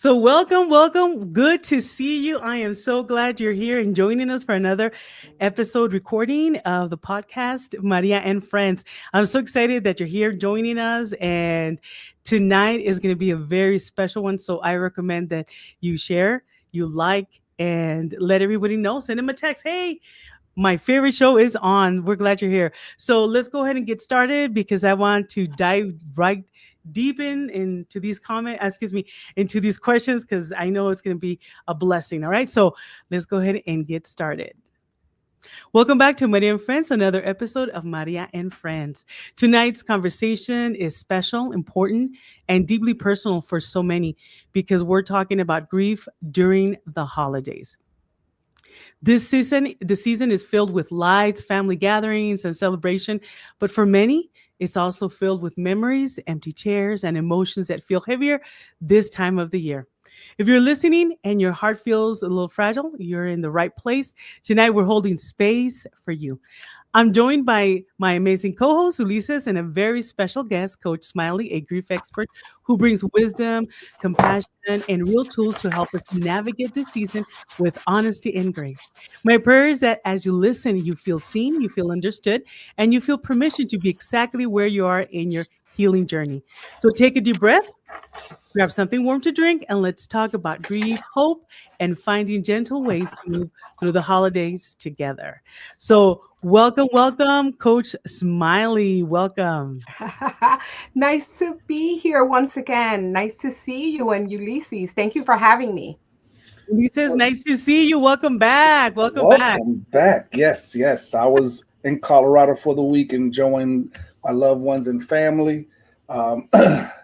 So, welcome, welcome. Good to see you. I am so glad you're here and joining us for another episode recording of the podcast, Maria and Friends. I'm so excited that you're here joining us. And tonight is going to be a very special one. So, I recommend that you share, you like, and let everybody know. Send them a text. Hey, my favorite show is on. We're glad you're here. So let's go ahead and get started because I want to dive right deep into these into these questions because I know it's going to be a blessing. All right. So let's go ahead and get started. Welcome back to Maria and Friends, another episode of Maria and Friends. Tonight's conversation is special, important, and deeply personal for so many because we're talking about grief during the holidays. The season is filled with lights, family gatherings, and celebration. But for many, it's also filled with memories, empty chairs, and emotions that feel heavier this time of the year. If you're listening and your heart feels a little fragile, you're in the right place. Tonight, we're holding space for you. I'm joined by my amazing co host, Ulises, and a very special guest, Coach Smilie, a grief expert who brings wisdom, compassion, and real tools to help us navigate this season with honesty and grace. My prayer is that as you listen, you feel seen, you feel understood, and you feel permission to be exactly where you are in your healing journey. So take a deep breath. Grab something warm to drink and let's talk about grief, hope, and finding gentle ways to move through the holidays together. So, welcome, welcome, Coach Smilie. Welcome. Nice to be here once again. Nice to see you and Ulysses. Thank you for having me. Ulises, nice to see you. Welcome back. Welcome back. Welcome back. Yes, yes. I was in Colorado for the week enjoying my loved ones and family. Um,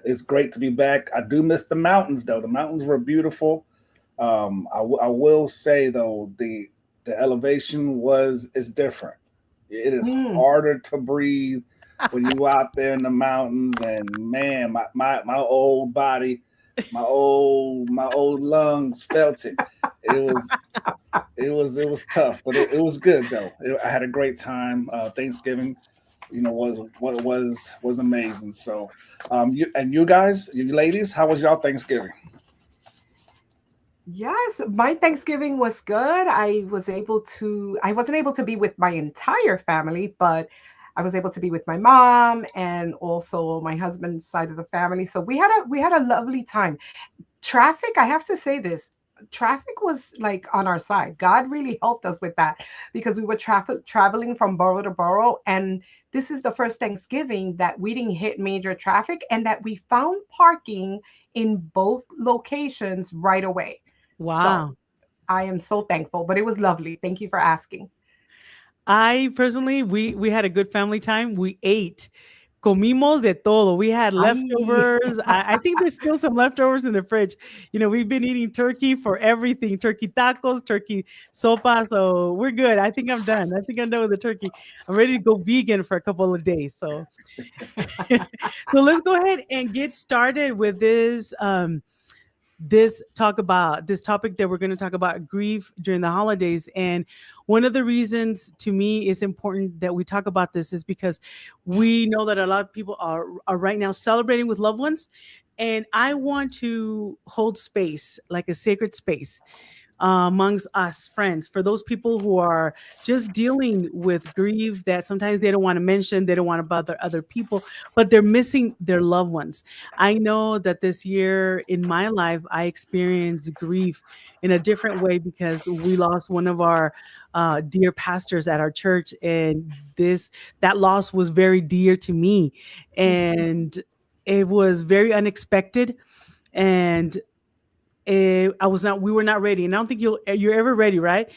it's great to be back. I do miss the mountains, though. The mountains were beautiful. I will say though, the elevation was is different. It is Mm. harder to breathe when you out there in the mountains, and man, my old body, my old lungs felt it. It was it was tough, but it was good though. I had a great time. Thanksgiving, was amazing. So, you guys, you ladies, how was y'all Thanksgiving? Yes, my Thanksgiving was good. I wasn't able to be with my entire family, but I was able to be with my mom and also my husband's side of the family. So we had a lovely time. Traffic, I have to say this, traffic was like on our side. God really helped us with that because we were traveling from borough to borough, and this is the first Thanksgiving that we didn't hit major traffic and that we found parking in both locations right away. So Wow. I am so thankful, but it was lovely. Thank you for asking. I personally, we had a good family time. We ate. Comimos de todo. We had Ay. leftovers. I think there's still some leftovers in the fridge. We've been eating turkey for everything, turkey tacos, turkey sopa. So we're good. I think I'm done. I think I'm done with the turkey. I'm ready to go vegan for a couple of days. So, so let's go ahead and get started with this topic that we're going to talk about grief during the holidays. And one of the reasons to me is important that we talk about this is because we know that a lot of people are right now celebrating with loved ones, and I want to hold space, like a sacred space, amongst us friends, for those people who are just dealing with grief that sometimes they don't want to mention, they don't want to bother other people, but they're missing their loved ones. I know that this year in my life, I experienced grief in a different way because we lost one of our dear pastors at our church, and this that loss was very dear to me, and it was very unexpected. And I was not we were not ready, and I don't think you're ever ready, right?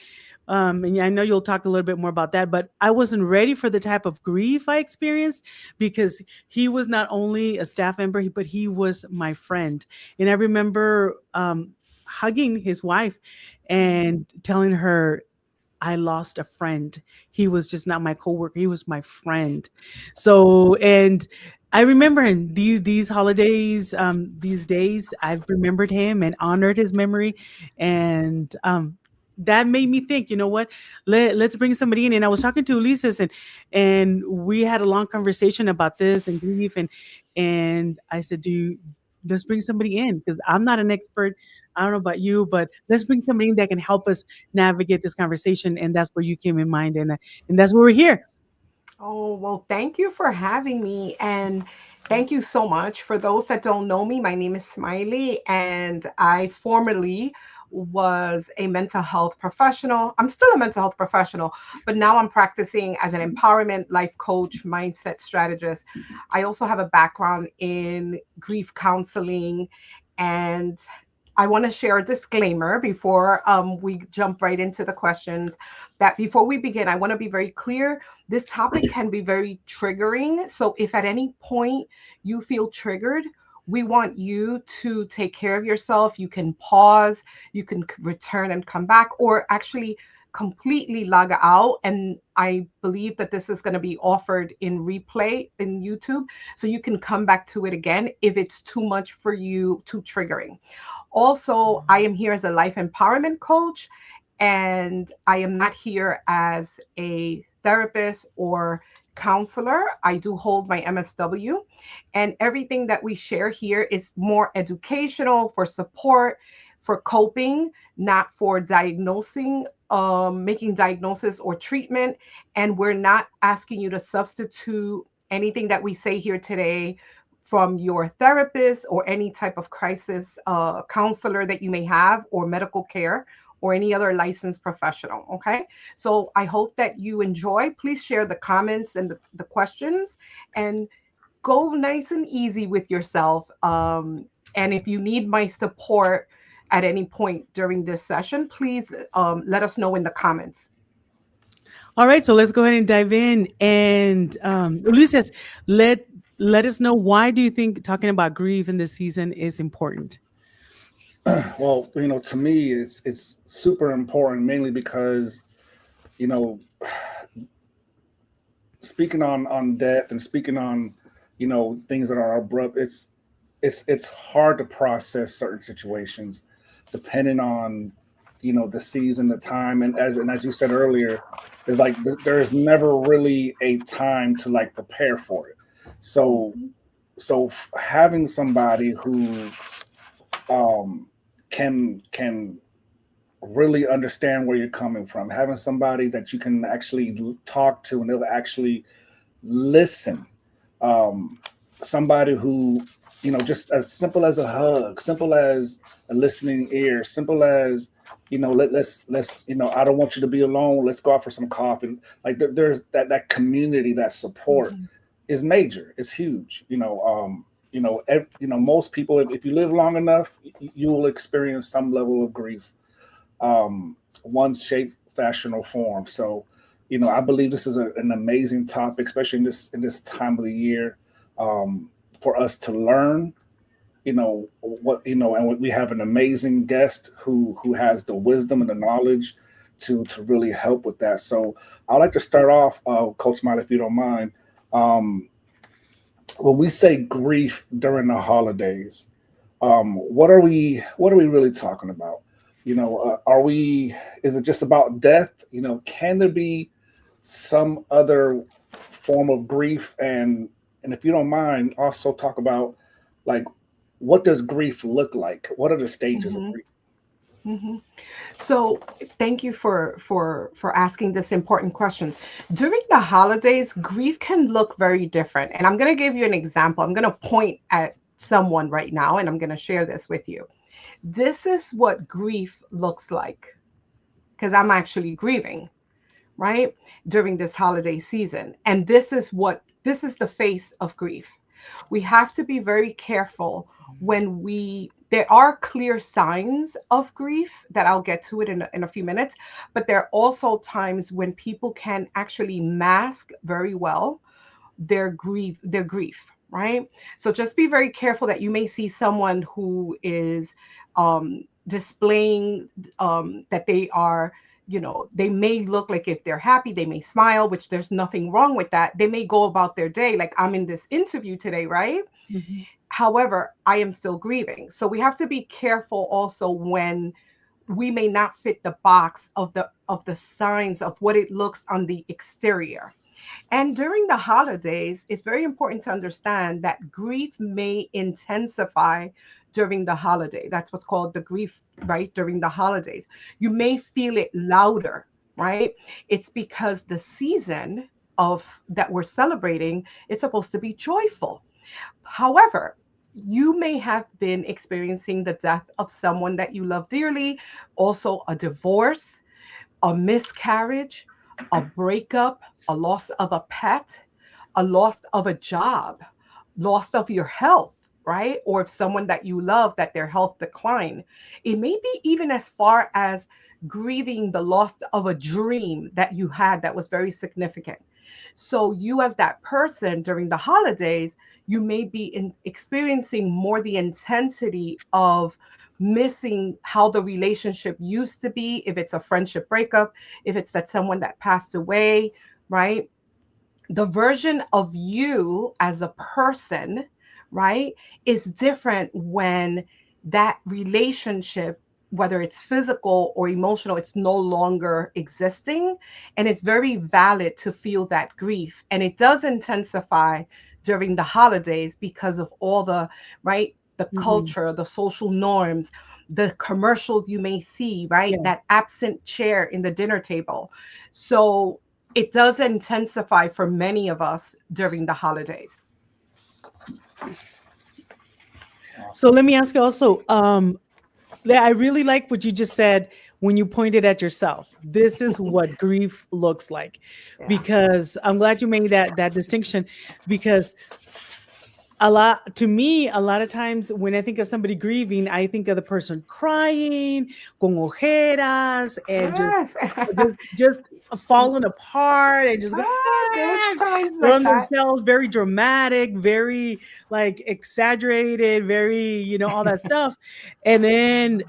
And yeah, I know you'll talk a little bit more about that, but I wasn't ready for the type of grief I experienced because he was not only a staff member, but he was my friend. And I remember hugging his wife and telling her, I lost a friend. He was just not my coworker. He was my friend. So, and I remember in these holidays, these days, I've remembered him and honored his memory, and that made me think. You know what? Let's bring somebody in. And I was talking to Ulises, and we had a long conversation about this and grief, and I said, let's bring somebody in, because I'm not an expert. I don't know about you, but let's bring somebody in that can help us navigate this conversation. And that's where you came in mind, and that's where we're here. Oh, well, thank you for having me. And thank you so much. For those that don't know me, my name is Smilie, and I formerly was a mental health professional. I'm still a mental health professional, but now I'm practicing as an empowerment life coach, mindset strategist. I also have a background in grief counseling. And I want to share a disclaimer before we jump right into the questions, that before we begin, I want to be very clear. This topic can be very triggering. So if at any point you feel triggered, we want you to take care of yourself. You can pause, you can return and come back, or actually completely log out. And I believe that this is going to be offered in replay in YouTube. So you can come back to it again if it's too much for you, too triggering. Also, I am here as a life empowerment coach, and I am not here as a therapist or counselor. I do hold my MSW, and everything that we share here is more educational, for support, for coping, not for diagnosing, making diagnosis or treatment. And we're not asking you to substitute anything that we say here today from your therapist or any type of crisis counselor that you may have, or medical care, or any other licensed professional. Okay. So I hope that you enjoy. Please share the comments and the questions, and go nice and easy with yourself. And if you need my support at any point during this session, please let us know in the comments. All right, so let's go ahead and dive in. And Ulises, let us know, why do you think talking about grief in this season is important? Well, to me, it's super important, mainly because you know, speaking on death and speaking on things that are abrupt. It's hard to process certain situations, depending on the season, the time, and as you said earlier, it's like there is never really a time to like prepare for it. So Mhm. having somebody who um, can really understand where you're coming from, having somebody that you can actually talk to and they'll actually listen, um, somebody who just as simple as a hug, simple as a listening ear, simple as let's I don't want you to be alone, let's go out for some coffee. Like there's that community, that support Mhm. is major, it's huge. Most people, if you live long enough, you will experience some level of grief, one shape, fashion, or form. So, I believe this is an amazing topic, especially in this time of the year, um, for us to learn. And we have an amazing guest who has the wisdom and the knowledge to really help with that. So, I'd like to start off, Coach Mott, if you don't mind. Um, when we say grief during the holidays, what are we really talking about? Are we? Is it just about death? Can there be some other form of grief? And if you don't mind, also talk about, like, what does grief look like? What are the stages of Mhm. grief? Mhm. So thank you for asking this important questions. During the holidays, grief can look very different. And I'm going to give you an example. I'm going to point at someone right now, and I'm going to share this with you. This is what grief looks like, because I'm actually grieving, right? During this holiday season. And this is the face of grief. We have to be very careful when there are clear signs of grief that I'll get to it in a few minutes, but there are also times when people can actually mask very well their grief, right? So just be very careful that you may see someone who is displaying that they are, they may look like, if they're happy, they may smile, which there's nothing wrong with that. They may go about their day like, I'm in this interview today, right? Mhm. However, I am still grieving. So we have to be careful also when we may not fit the box of the signs of what it looks on the exterior. And during the holidays, it's very important to understand that grief may intensify during the holiday. That's what's called the grief, right? During the holidays. You may feel it louder, right? It's because the season of that we're celebrating, it's supposed to be joyful. However, you may have been experiencing the death of someone that you love dearly, also a divorce, a miscarriage, a breakup, a loss of a pet, a loss of a job, loss of your health, right? Or if someone that you love that their health decline. It may be even as far as grieving the loss of a dream that you had that was very significant. So you as that person during the holidays, you may be experiencing more the intensity of missing how the relationship used to be, if it's a friendship breakup, if it's that someone that passed away, right? The version of you as a person, right, is different when that relationship, whether it's physical or emotional, it's no longer existing. And it's very valid to feel that grief. And it does intensify during the holidays because of all the, right, the Mhm. culture, the social norms, the commercials you may see, right? Yeah. That absent chair in the dinner table. So it does intensify for many of us during the holidays. So let me ask you also, yeah, I really like what you just said when you pointed at yourself. This is what grief looks like, Yeah. because I'm glad you made that distinction, because a lot to me, a lot of times when I think of somebody grieving, I think of the person crying, con ojeras, and Yes. just falling apart and just There's times like throwing that. themselves, very dramatic, very like exaggerated, very, all that stuff. And then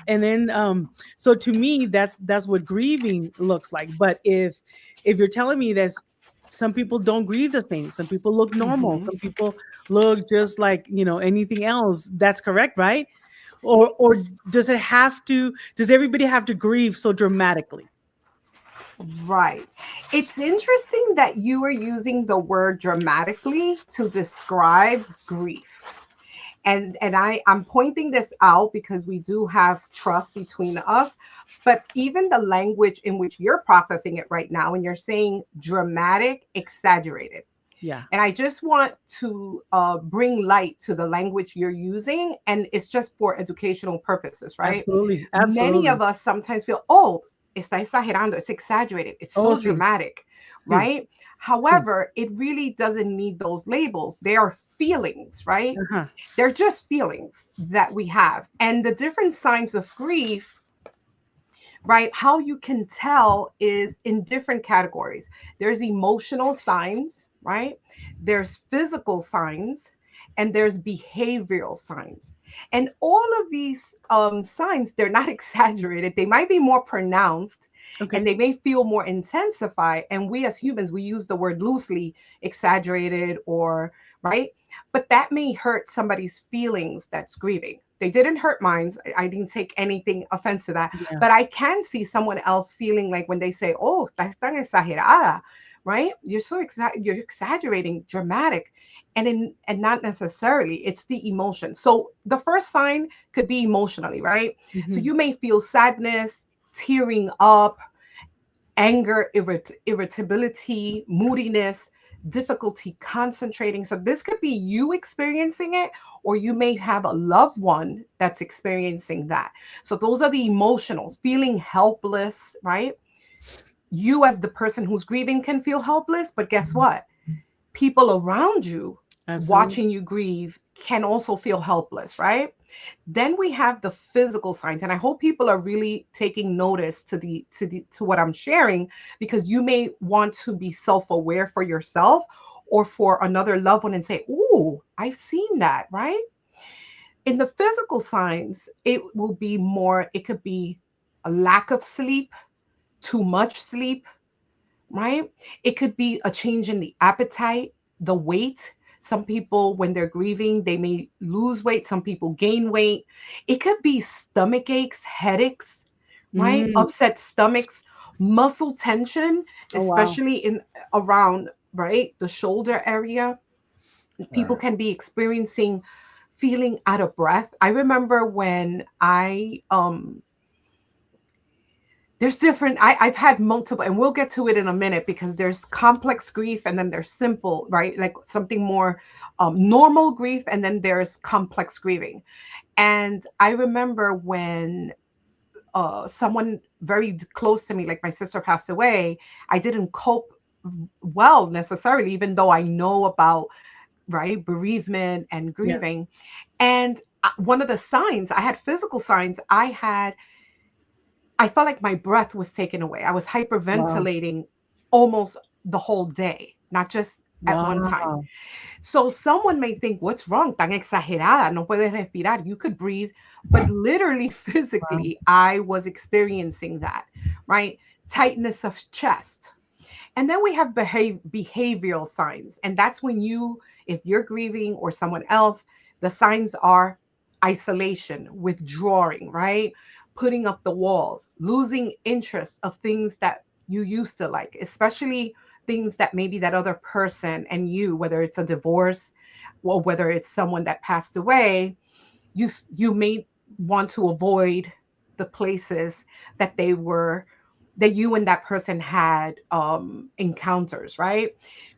so to me, that's what grieving looks like. But if you're telling me that some people don't grieve the same, some people look normal, Mhm. some people look just like, anything else, that's correct, right? Or does everybody have to grieve so dramatically? Right. It's interesting that you are using the word dramatically to describe grief. And I'm pointing this out because we do have trust between us, but even the language in which you're processing it right now, and you're saying dramatic, exaggerated. Yeah, And I just want to bring light to the language you're using, and it's just for educational purposes, right? absolutely, Many absolutely. of us sometimes feel, oh, está exagerando, it's exaggerated, it's Oh, so sí, dramatic, sí, right? sí. However, it really doesn't need those labels. They are feelings, right? Uh-huh. They're just feelings that we have. And the different signs of grief, right? How you can tell is in different categories. There's emotional signs, right? There's physical signs, and there's behavioral signs. And all of these signs, they're not exaggerated. They might be more pronounced and Okay. they may feel more intensified. And we as humans, we use the word loosely, exaggerated or, right? But that may hurt somebody's feelings that's grieving. They didn't hurt mine. I didn't take anything offense to that. Yeah. But I can see someone else feeling like when they say, "Oh, estás tan exagerada," right? You're exaggerating, dramatic, and not necessarily. It's the emotion. So the first sign could be emotionally, right? So Mhm. you may feel sadness, tearing up, anger, irritability, moodiness, difficulty concentrating. So this could be you experiencing it, or you may have a loved one that's experiencing that. So those are the emotionals, feeling helpless, right? You, as the person who's grieving, can feel helpless, but guess what? People around you Absolutely. watching you grieve can also feel helpless, right? Then we have the physical signs, and I hope people are really taking notice to what I'm sharing, because you may want to be self-aware for yourself or for another loved one and say, "Ooh, I've seen that," right? In the physical signs, it could be a lack of sleep, too much sleep, right? It could be a change in the appetite, the weight. Some people, when they're grieving, they may lose weight. Some people gain weight. It could be stomach aches, headaches, right? Mm. Upset stomachs, muscle tension, Oh, wow. especially in around. right? The shoulder area. People Right. can be experiencing feeling out of breath. I remember when there's different, I've had multiple, and we'll get to it in a minute, because there's complex grief and then there's simple, right? Like something more normal grief, and then there's complex grieving. And I remember when someone very close to me, like my sister, passed away, I didn't cope well necessarily, even though I know about, right, bereavement and Yeah. grieving. And one of the signs, I had physical signs. I felt like my breath was taken away. I was Wow. hyperventilating almost the whole day, not just at one time. Wow. So someone may think, what's wrong? Tan exagerada, no puedes respirar. You could breathe, but literally, Wow. physically, I was experiencing that, right? Tightness of chest. And then we have behavioral signs. And that's when if you're grieving or someone else, the signs are isolation, withdrawing, right? Putting up the walls, losing interest of things that you used to like, especially things that maybe that other person and you, whether it's a divorce or whether it's someone that passed away, you may want to avoid the places that they were, that you and that person had encounters, right?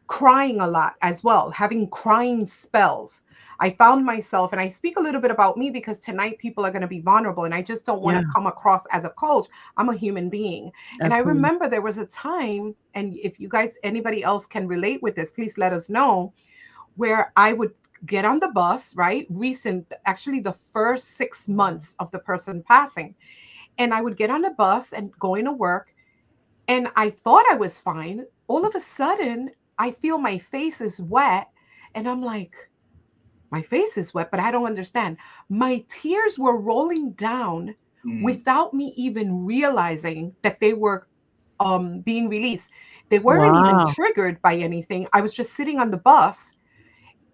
Crying a lot as well, having crying spells. I found myself, and I speak a little bit about me because tonight people are going to be vulnerable, and I just don't want Yeah. to come across as a coach. I'm a human being. And I Absolutely. remember there was a time, and if you guys, anybody else can relate with this, please let us know, where I would get on the bus, right? Recent, actually, the first 6 months of the person passing. And I would get on the bus and going to work, and I thought I was fine. All of a sudden, I feel my face is wet, and I'm like, my face is wet, but I don't understand. My tears were rolling down Mm. without me even realizing that they were being released. They weren't even Wow. triggered by anything. I was just sitting on the bus,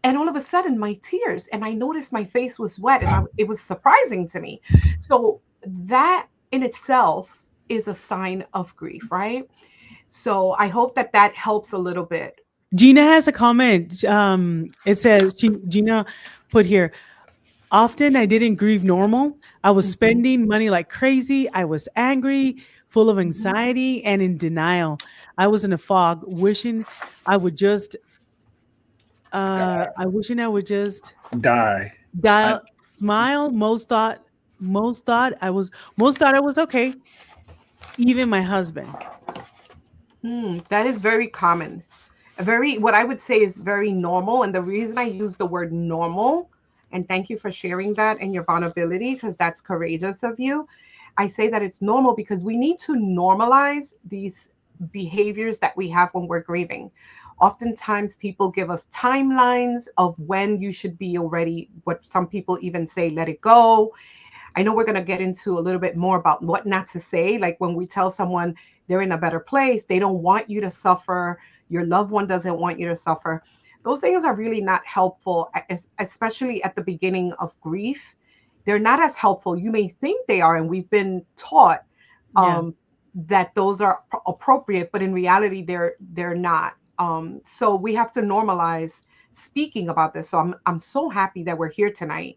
and all of a sudden my tears, and I noticed my face was wet, and it was surprising to me. So that in itself is a sign of grief, right? So I hope that that helps a little bit. Gina has a comment. It says Gina put here. Often I didn't grieve normal. I was Mhm, spending money like crazy. I was angry, full of mhm. anxiety, and in denial. I was in a fog, wishing I would just Die. I wishing I would just Die. I, dial smile. Most thought I was okay. Even my husband. That is very common. Very, what I would say is very normal. And the reason I use the word normal, and thank you for sharing that and your vulnerability, because that's courageous of you. I say that it's normal because we need to normalize these behaviors that we have when we're grieving. Oftentimes, people give us timelines of when you should be already, what some people even say, let it go. I know we're going to get into a little bit more about what not to say. Like when we tell someone they're in a better place, they don't want you to suffer, your loved one doesn't want you to suffer. Those things are really not helpful, especially at the beginning of grief. They're not as helpful. You may think they are, and we've been taught Yeah. um, that those are appropriate, but in reality, they're not. So we have to normalize speaking about this. So I'm so happy that we're here tonight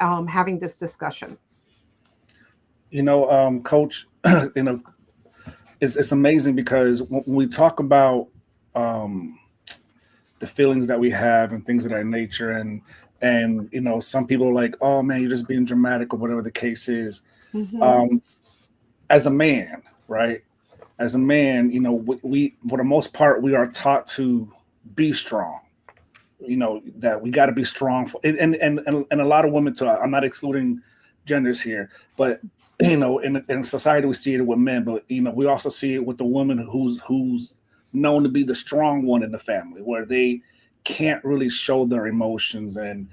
having this discussion. Coach, you know, it's amazing because when we talk about um, the feelings that we have and things of that nature, and some people are like, oh man, you're just being dramatic or whatever the case is. Hmm. Um, as a man, right? As a man, we for the most part we are taught to be strong. That we got to be strong for, and a lot of women too. I'm not excluding genders here, but in society we see it with men, but we also see it with the woman who's known to be the strong one in the family, where they can't really show their emotions, and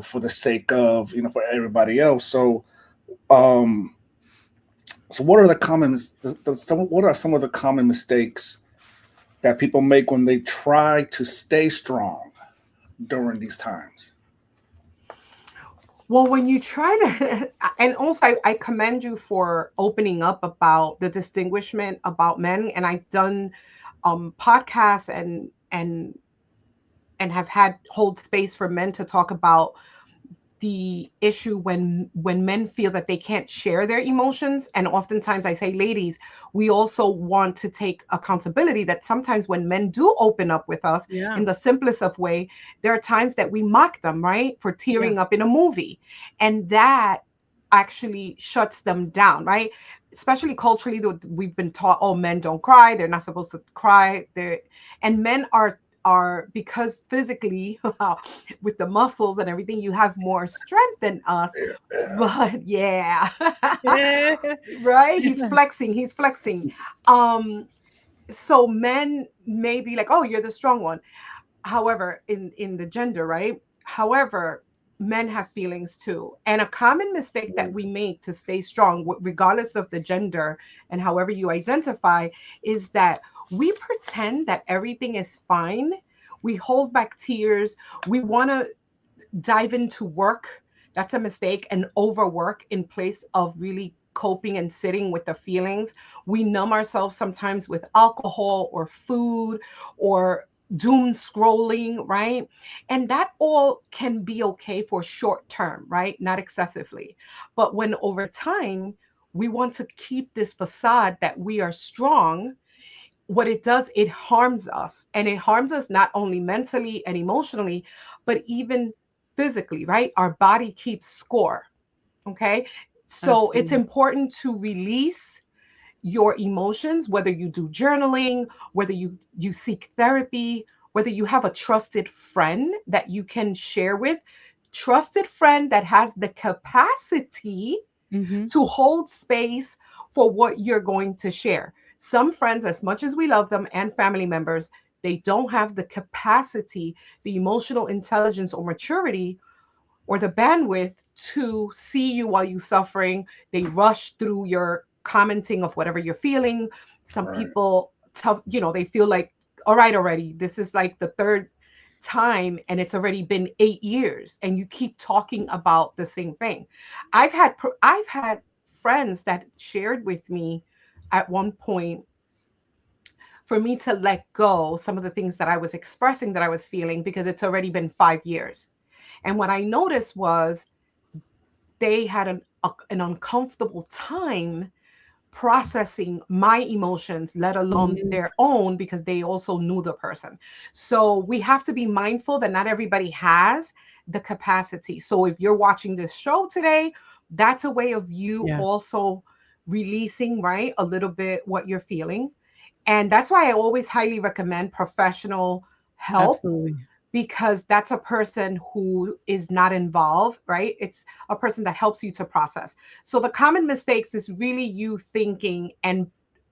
for the sake of for everybody else. Um so what are the common what are some of the common mistakes that people make when they try to stay strong during these times? Well, when you try to, and also I commend you for opening up about the distinguishment about men. And I've done podcasts and have had hold space for men to talk about the issue when men feel that they can't share their emotions. And oftentimes I say, ladies, we also want to take accountability that sometimes when men do open up with us Yeah. in the simplest of way, there are times that we mock them, right, for tearing up in a movie, and that actually shuts them down, right? Especially culturally, we've been taught, oh, men don't cry, they're not supposed to cry. And men are because physically with the muscles and everything, you have more strength than us. But yeah, right? He's flexing. Um, so men may be like, oh, you're the strong one. However, in the gender, right? However, men have feelings too. And a common mistake that we make to stay strong, regardless of the gender and however you identify, is that we pretend that everything is fine. We hold back tears. We want to dive into work. That's a mistake, and overwork in place of really coping and sitting with the feelings. We numb ourselves sometimes with alcohol or food or doom scrolling, right? And that all can be okay for short term, right? Not excessively. But when over time, we want to keep this facade that we are strong, what it does, it harms us. And it harms us not only mentally and emotionally, but even physically, right? Our body keeps score. Okay. So it's Absolutely. important to release your emotions, whether you do journaling, whether you seek therapy, whether you have a trusted friend that you can share with, trusted friend that has the capacity Mm-hmm. to hold space for what you're going to share. Some friends, as much as we love them, and family members, they don't have the capacity, the emotional intelligence or maturity or the bandwidth to see you while you're suffering. They rush through your commenting of whatever you're feeling. Some Right. people tough, they feel like, all right, already, this is like the third time and it's already been 8 years and you keep talking about the same thing. I've had friends that shared with me at one point for me to let go some of the things that I was expressing that I was feeling because it's already been 5 years. And what I noticed was they had an uncomfortable time processing my emotions, let alone Mm-hmm. their own, because they also knew the person. So we have to be mindful that not everybody has the capacity. So if you're watching this show today, that's a way of you Yeah. also releasing, right, a little bit what you're feeling. And that's why I always highly recommend professional help, Absolutely. because that's a person who is not involved, right? It's a person that helps you to process. So the common mistakes is really you thinking and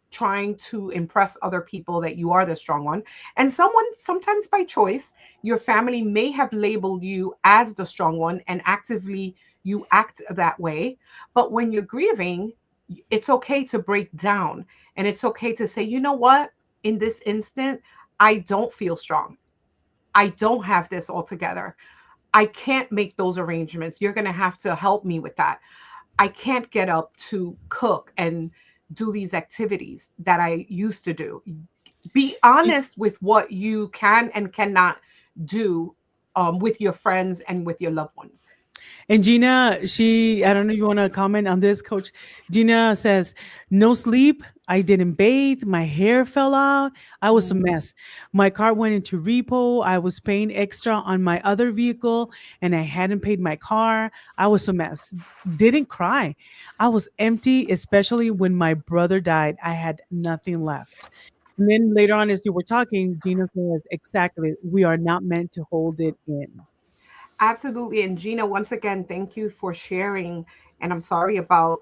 trying to impress other people that you are the strong one. And someone, sometimes by choice, your family may have labeled you as the strong one and actively you act that way. But when you're grieving, it's okay to break down, and it's okay to say, you know what? In this instant, I don't feel strong. I don't have this all together. I can't make those arrangements. You're going to have to help me with that. I can't get up to cook and do these activities that I used to do. Be honest with what you can and cannot do, with your friends and with your loved ones. And Gina, I don't know if you want to comment on this, Coach. Gina says, no sleep. I didn't bathe. My hair fell out. I was a Mm. mess. My car went into repo. I was paying extra on my other vehicle and I hadn't paid my car. I was a mess. Didn't cry. I was empty, especially when my brother died. I had nothing left. And then later on, as you were talking, Gina says, exactly, we are not meant to hold it in. Absolutely. And Gina, once again, thank you for sharing. And I'm sorry about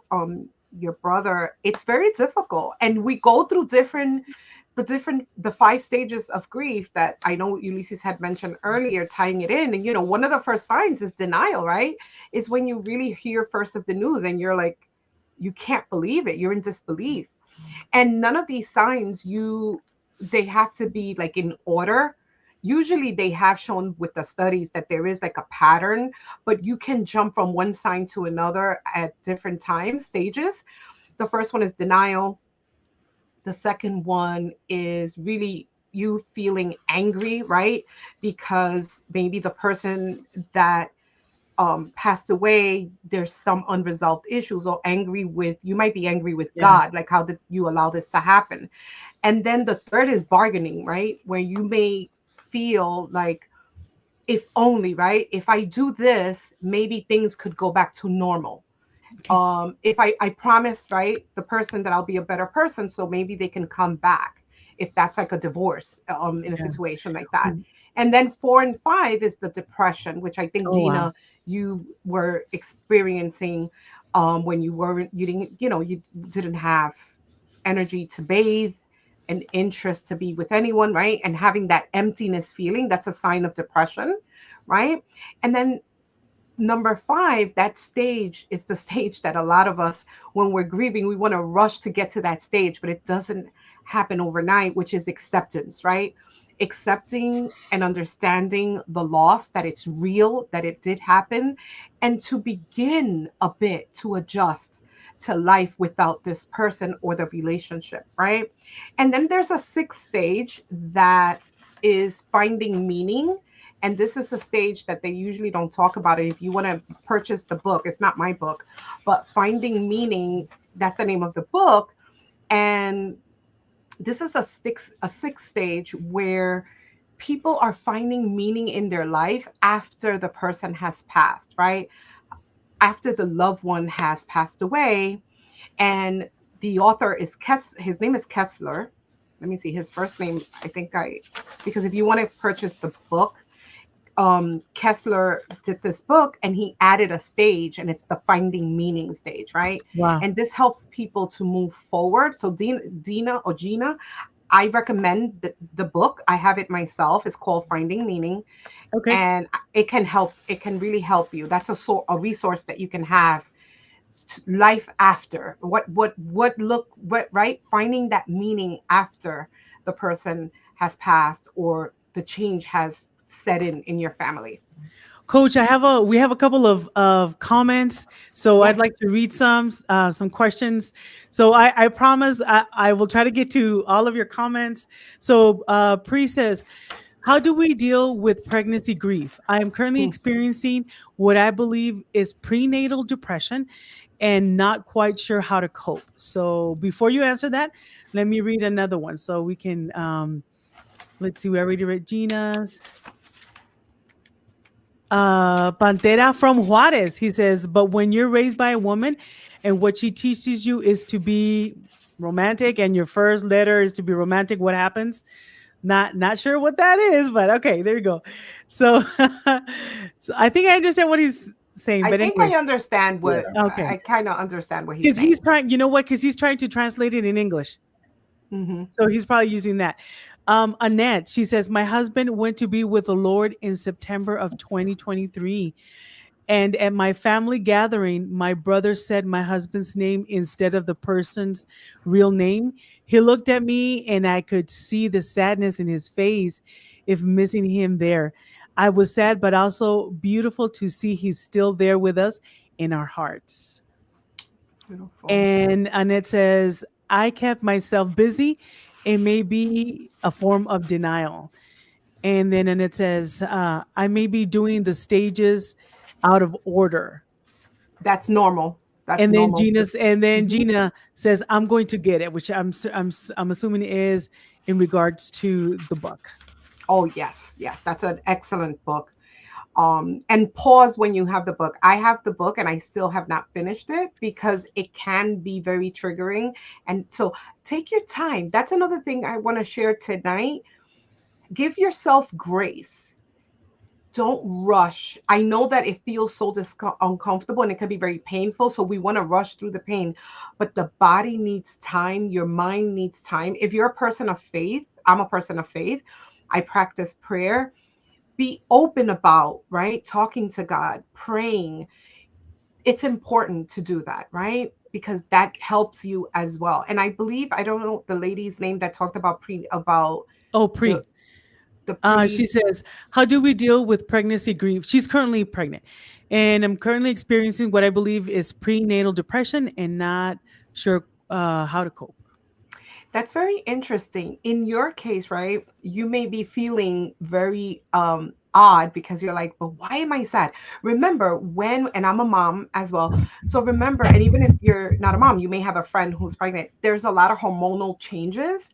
your brother. It's very difficult. And we go through the 5 stages of grief that I know Ulises had mentioned earlier, tying it in. And one of the first signs is denial, right? Is when you really hear first of the news and you're like, you can't believe it. You're in disbelief. And none of these signs, they have to be like in order. Usually they have shown with the studies that there is like a pattern, but you can jump from one sign to another at different times, stages. The first one is denial. The second one is really you feeling angry, right? Because maybe the person that passed away, there's some unresolved issues, or angry with, you might be angry with Yeah. God, like how did you allow this to happen? And then the third is bargaining, right? Where you may feel like, if only, right? If I do this, maybe things could go back to normal. Okay. If I promised, right, the person that I'll be a better person, so maybe they can come back, if that's like a divorce, in a Yeah. situation like that. Mm. And then 4 and 5 is the depression, which I think, Oh, wow. Gina, you were experiencing, when you didn't, you didn't have energy to bathe, an interest to be with anyone, right? And having that emptiness feeling, that's a sign of depression, right? And then number 5, that stage is the stage that a lot of us, when we're grieving, we want to rush to get to that stage, but it doesn't happen overnight, which is acceptance, right? Accepting and understanding the loss, that it's real, that it did happen, and to begin a bit to adjust to life without this person or the relationship, right? And then there's a 6th stage that is finding meaning, and this is a stage that they usually don't talk about it. If you want to purchase the book, it's not my book, but Finding Meaning, that's the name of the book. And this is a sixth stage where people are finding meaning in their life after the person has passed, right? After the loved one has passed away. And the author is his name is Kessler. Let me see his first name. Because if you want to purchase the book, Kessler did this book and he added a stage, and it's the finding meaning stage, right? Wow. And this helps people to move forward. So Dina or Gina, I recommend the book. I have it myself. It's called Finding Meaning, Okay. and it can help. It can really help you. That's a resource that you can have. Life after what right? Finding that meaning after the person has passed or the change has set in your family. Coach, we have a couple of comments, so I'd Yes. like to read some questions. So I promise I will try to get to all of your comments. So Pri says, how do we deal with pregnancy grief? I am currently Hmm. experiencing what I believe is prenatal depression and not quite sure how to cope. So before you answer that, let me read another one so we can let's see, we already read Gina's. Pantera from Juarez. He says, but when you're raised by a woman and what she teaches you is to be romantic and your first letter is to be romantic, what happens? Not sure what that is, but okay, there you go. So, so I think I understand what he's saying, I but think anyway, I understand Yeah. what okay. I kind of understand what he's Because he's saying. trying, you know what? Because he's trying to translate it in English. Hmm. So he's probably using that. Annette, she says, my husband went to be with the Lord in September of 2023. And at my family gathering, my brother said my husband's name instead of the person's real name. He looked at me and I could see the sadness in his face if missing him there. I was sad, but also beautiful to see he's still there with us in our hearts. Beautiful. And Annette says, I kept myself busy. It may be a form of denial. And then Annette says, I may be doing the stages out of order. That's normal. That's And then normal. Mhm. Gina says, I'm going to get it, which I'm assuming is in regards to the book. Oh yes, yes, that's an excellent book. And pause when you have the book. I have the book and I still have not finished it because it can be very triggering. And so take your time. That's another thing I want to share tonight. Give yourself grace. Don't rush. I know that it feels so uncomfortable and it can be very painful. So we want to rush through the pain, but the body needs time. Your mind needs time. If you're a person of faith, I'm a person of faith. I practice prayer. Be open about, right? Talking to God, praying. It's important to do that, right? Because that helps you as well. And I believe, I don't know the lady's name that talked about Oh, the Pre. the pre. She says, how do we deal with pregnancy grief? She's currently pregnant. And I'm currently experiencing what I believe is prenatal depression and not sure how to cope. That's very interesting. In your case, right, you may be feeling very odd because you're like, but why am I sad? Remember when, and I'm a mom as well. So remember, and even if you're not a mom, you may have a friend who's pregnant. There's a lot of hormonal changes,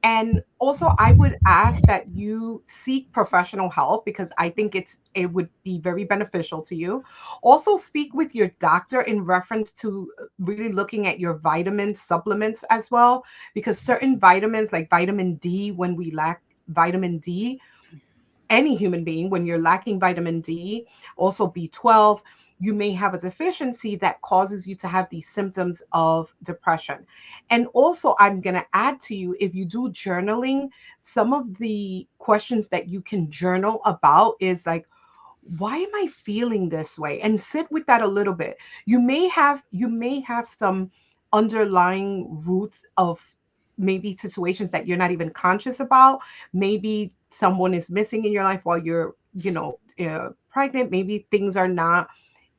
and also I would ask that you seek professional help because I think it would be very beneficial to you. Also speak with your doctor in reference to really looking at your vitamin supplements as well, because certain vitamins like vitamin D, when we lack vitamin D, any human being, when you're lacking vitamin D, also B12, you may have a deficiency that causes you to have these symptoms of depression. And also, I'm going to add to you, if you do journaling, some of the questions that you can journal about is like, why am I feeling this way? And sit with that a little bit. You may have some underlying roots of maybe situations that you're not even conscious about. Maybe someone is missing in your life while you're, pregnant. Maybe things are not,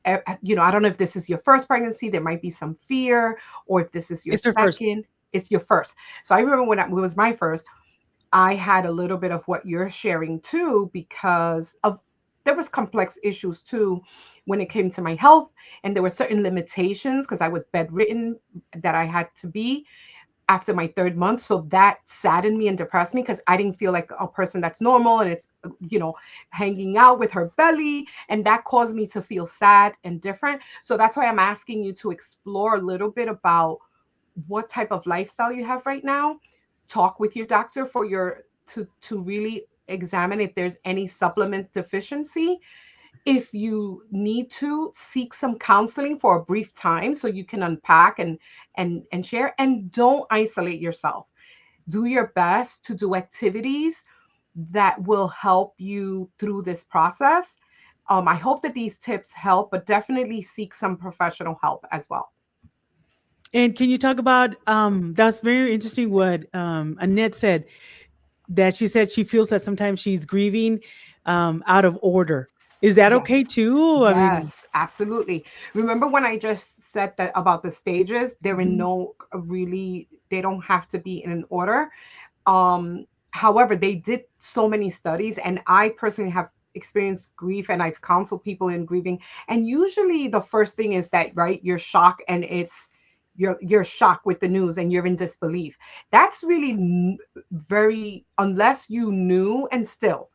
I don't know if this is your first pregnancy. There might be some fear, or if this is your It's her first. second, it's your first. So I remember when it was my first, I had a little bit of what you're sharing too, because of there was complex issues too when it came to my health, and there were certain limitations because I was bedridden that I had to be after my third month. So that saddened me and depressed me because I didn't feel like a person that's normal, and it's, hanging out with her belly. And that caused me to feel sad and different. So that's why I'm asking you to explore a little bit about what type of lifestyle you have right now. Talk with your doctor for your to really examine if there's any supplement deficiency. If you need to, seek some counseling for a brief time so you can unpack and share. And don't isolate yourself. Do your best to do activities that will help you through this process. I hope that these tips help, but definitely seek some professional help as well. And can you talk about that's very interesting what Annette said, that she said she feels that sometimes she's grieving out of order. Is that okay Yes. too? I mean, Yes, absolutely. Remember when I just said that about the stages? They're in mhm. no really, they don't have to be in an order. However, they did so many studies, and I personally have experienced grief, and I've counseled people in grieving. And usually the first thing is that, right, you're shocked, and you're shocked with the news and you're in disbelief. That's really very, unless you knew, and still,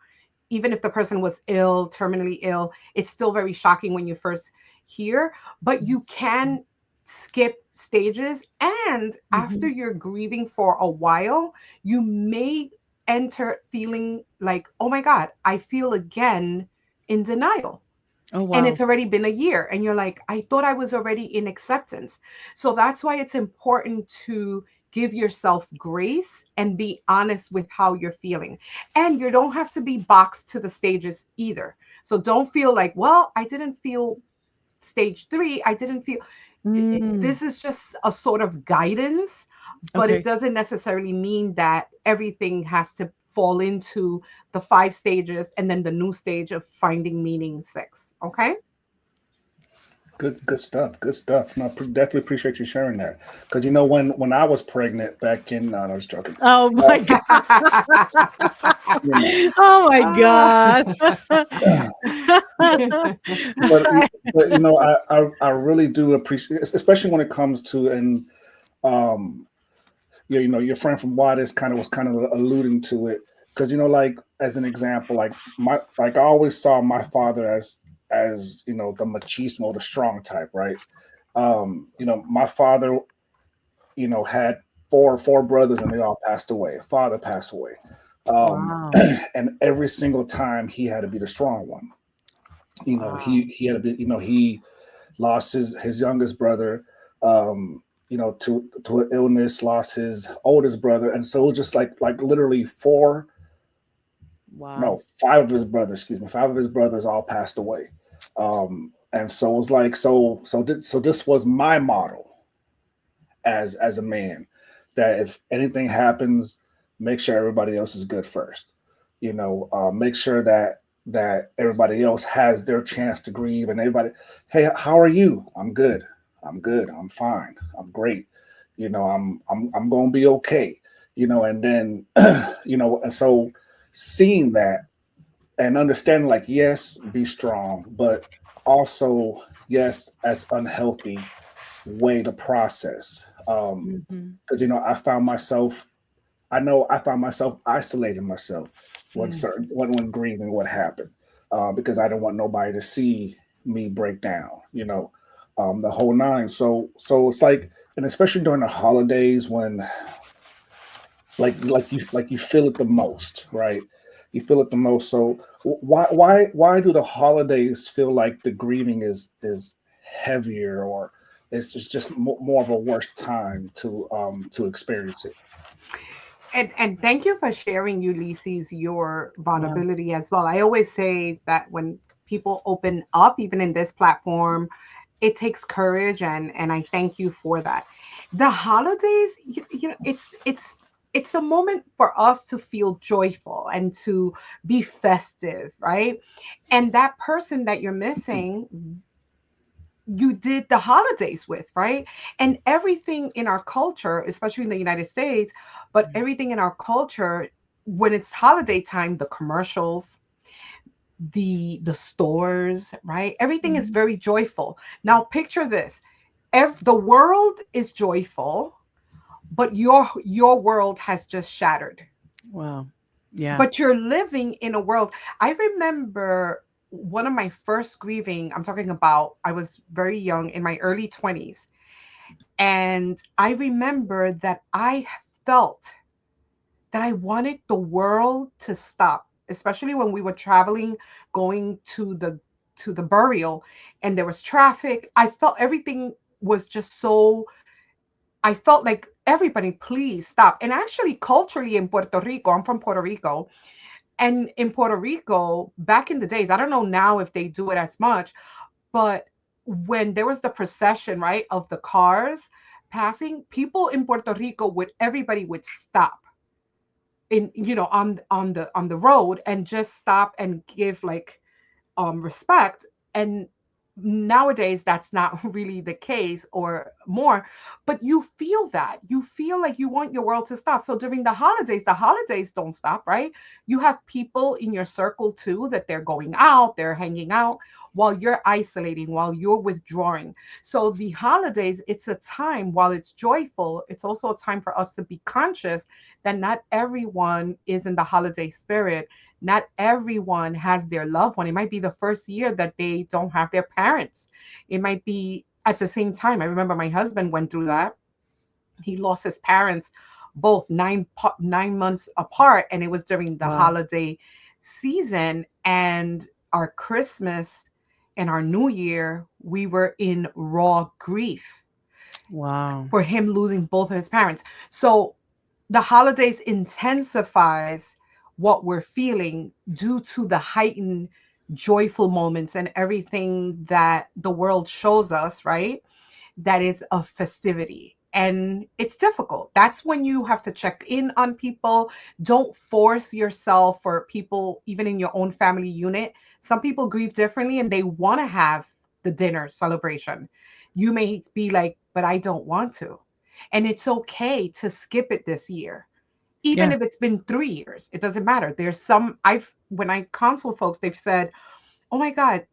even if the person was ill, terminally ill, it's still very shocking when you first hear, but you can skip stages. And after Mhm. you're grieving for a while, you may enter feeling like, oh my God, I feel again in denial. Oh And wow. it's already been a year. And you're like, I thought I was already in acceptance. So that's why it's important to give yourself grace and be honest with how you're feeling. And you don't have to be boxed to the stages either. So don't feel like, well, I didn't feel stage three. I didn't feel Mm, this is just a sort of guidance, but it okay. doesn't necessarily mean that everything has to fall into the five stages and then the new stage of finding meaning six. Okay. Good stuff. Good stuff. No, definitely appreciate you sharing that. Because when I was pregnant back in, no, I was joking. Oh my god. You know, Oh my god. but I really do appreciate, especially when it comes to, and um yeah, your friend from Juarez kind of alluding to it, because like, as an example, like I always saw my father as the machismo, the strong type, right? My father, had four brothers, and they all passed away. Father passed away, Wow. and every single time he had to be the strong one. Wow. He had to be. He lost his youngest brother, to an illness, lost his oldest brother, and so it was just like literally four, no, Wow. five of his brothers, excuse me, five of his brothers all passed away. And so it was like, so this was my model as a man, that if anything happens, make sure everybody else is good first. Make sure that everybody else has their chance to grieve, and everybody, hey, how are you? I'm good. I'm good. I'm fine. I'm great. I'm gonna be okay. and then, and so seeing that and understanding, like, yes, be strong, but also, yes, as unhealthy way to process. Mhm. Because, I found myself isolating myself Mm. when grieving what happened, because I didn't want nobody to see me break down, the whole nine. So it's like, and especially during the holidays when like you feel it the most, right? You feel it the most. So why do the holidays feel like the grieving is heavier, or it's just more of a worse time to experience it? And thank you for sharing, Ulysses, your Yeah. vulnerability as well. I always say that when people open up, even in this platform, it takes courage, and I thank you for that. The holidays, it's a moment for us to feel joyful and to be festive, right? And that person that you're missing, you did the holidays with, right? And everything in our culture, especially in the United States, but everything in our culture, when it's holiday time, the commercials, the stores, right? Everything is Mhm. very joyful. Now picture this. The world is joyful, but your world has just shattered. Wow. Yeah. But you're living in a world. I remember one of my first grieving, I'm talking about, I was very young in my early 20s. And I remember that I felt that I wanted the world to stop, especially when we were traveling, going to the burial, and there was traffic. I felt everything was just so, I felt like, everybody, please stop. And actually, culturally in Puerto Rico, I'm from Puerto Rico, and in Puerto Rico, back in the days, I don't know now if they do it as much, but when there was the procession, right, of the cars passing, people in Puerto Rico would, everybody would stop in, on the road and just stop and give like respect. And nowadays that's not really the case, or more, but you feel that, you feel like you want your world to stop. So during the holidays don't stop, right? You have people in your circle too, that they're going out, they're hanging out, while you're isolating, while you're withdrawing. So the holidays, it's a time, while it's joyful, it's also a time for us to be conscious that not everyone is in the holiday spirit. Not everyone has their loved one. It might be the first year that they don't have their parents. It might be at the same time. I remember my husband went through that. He lost his parents both 9 months apart, and it was during the Wow. holiday season. And our Christmas and our New Year, we were in raw grief Wow. for him losing both of his parents. So the holidays intensifies what we're feeling due to the heightened joyful moments and everything that the world shows us, right? That is a festivity. And it's difficult. That's when you have to check in on people. Don't force yourself for people, even in your own family unit. Some people grieve differently and they want to have the dinner celebration. You may be like, but I don't want to. And it's okay to skip it this year. Even Yeah. if it's been 3 years, it doesn't matter. There's some, when I counsel folks, they've said, oh my God,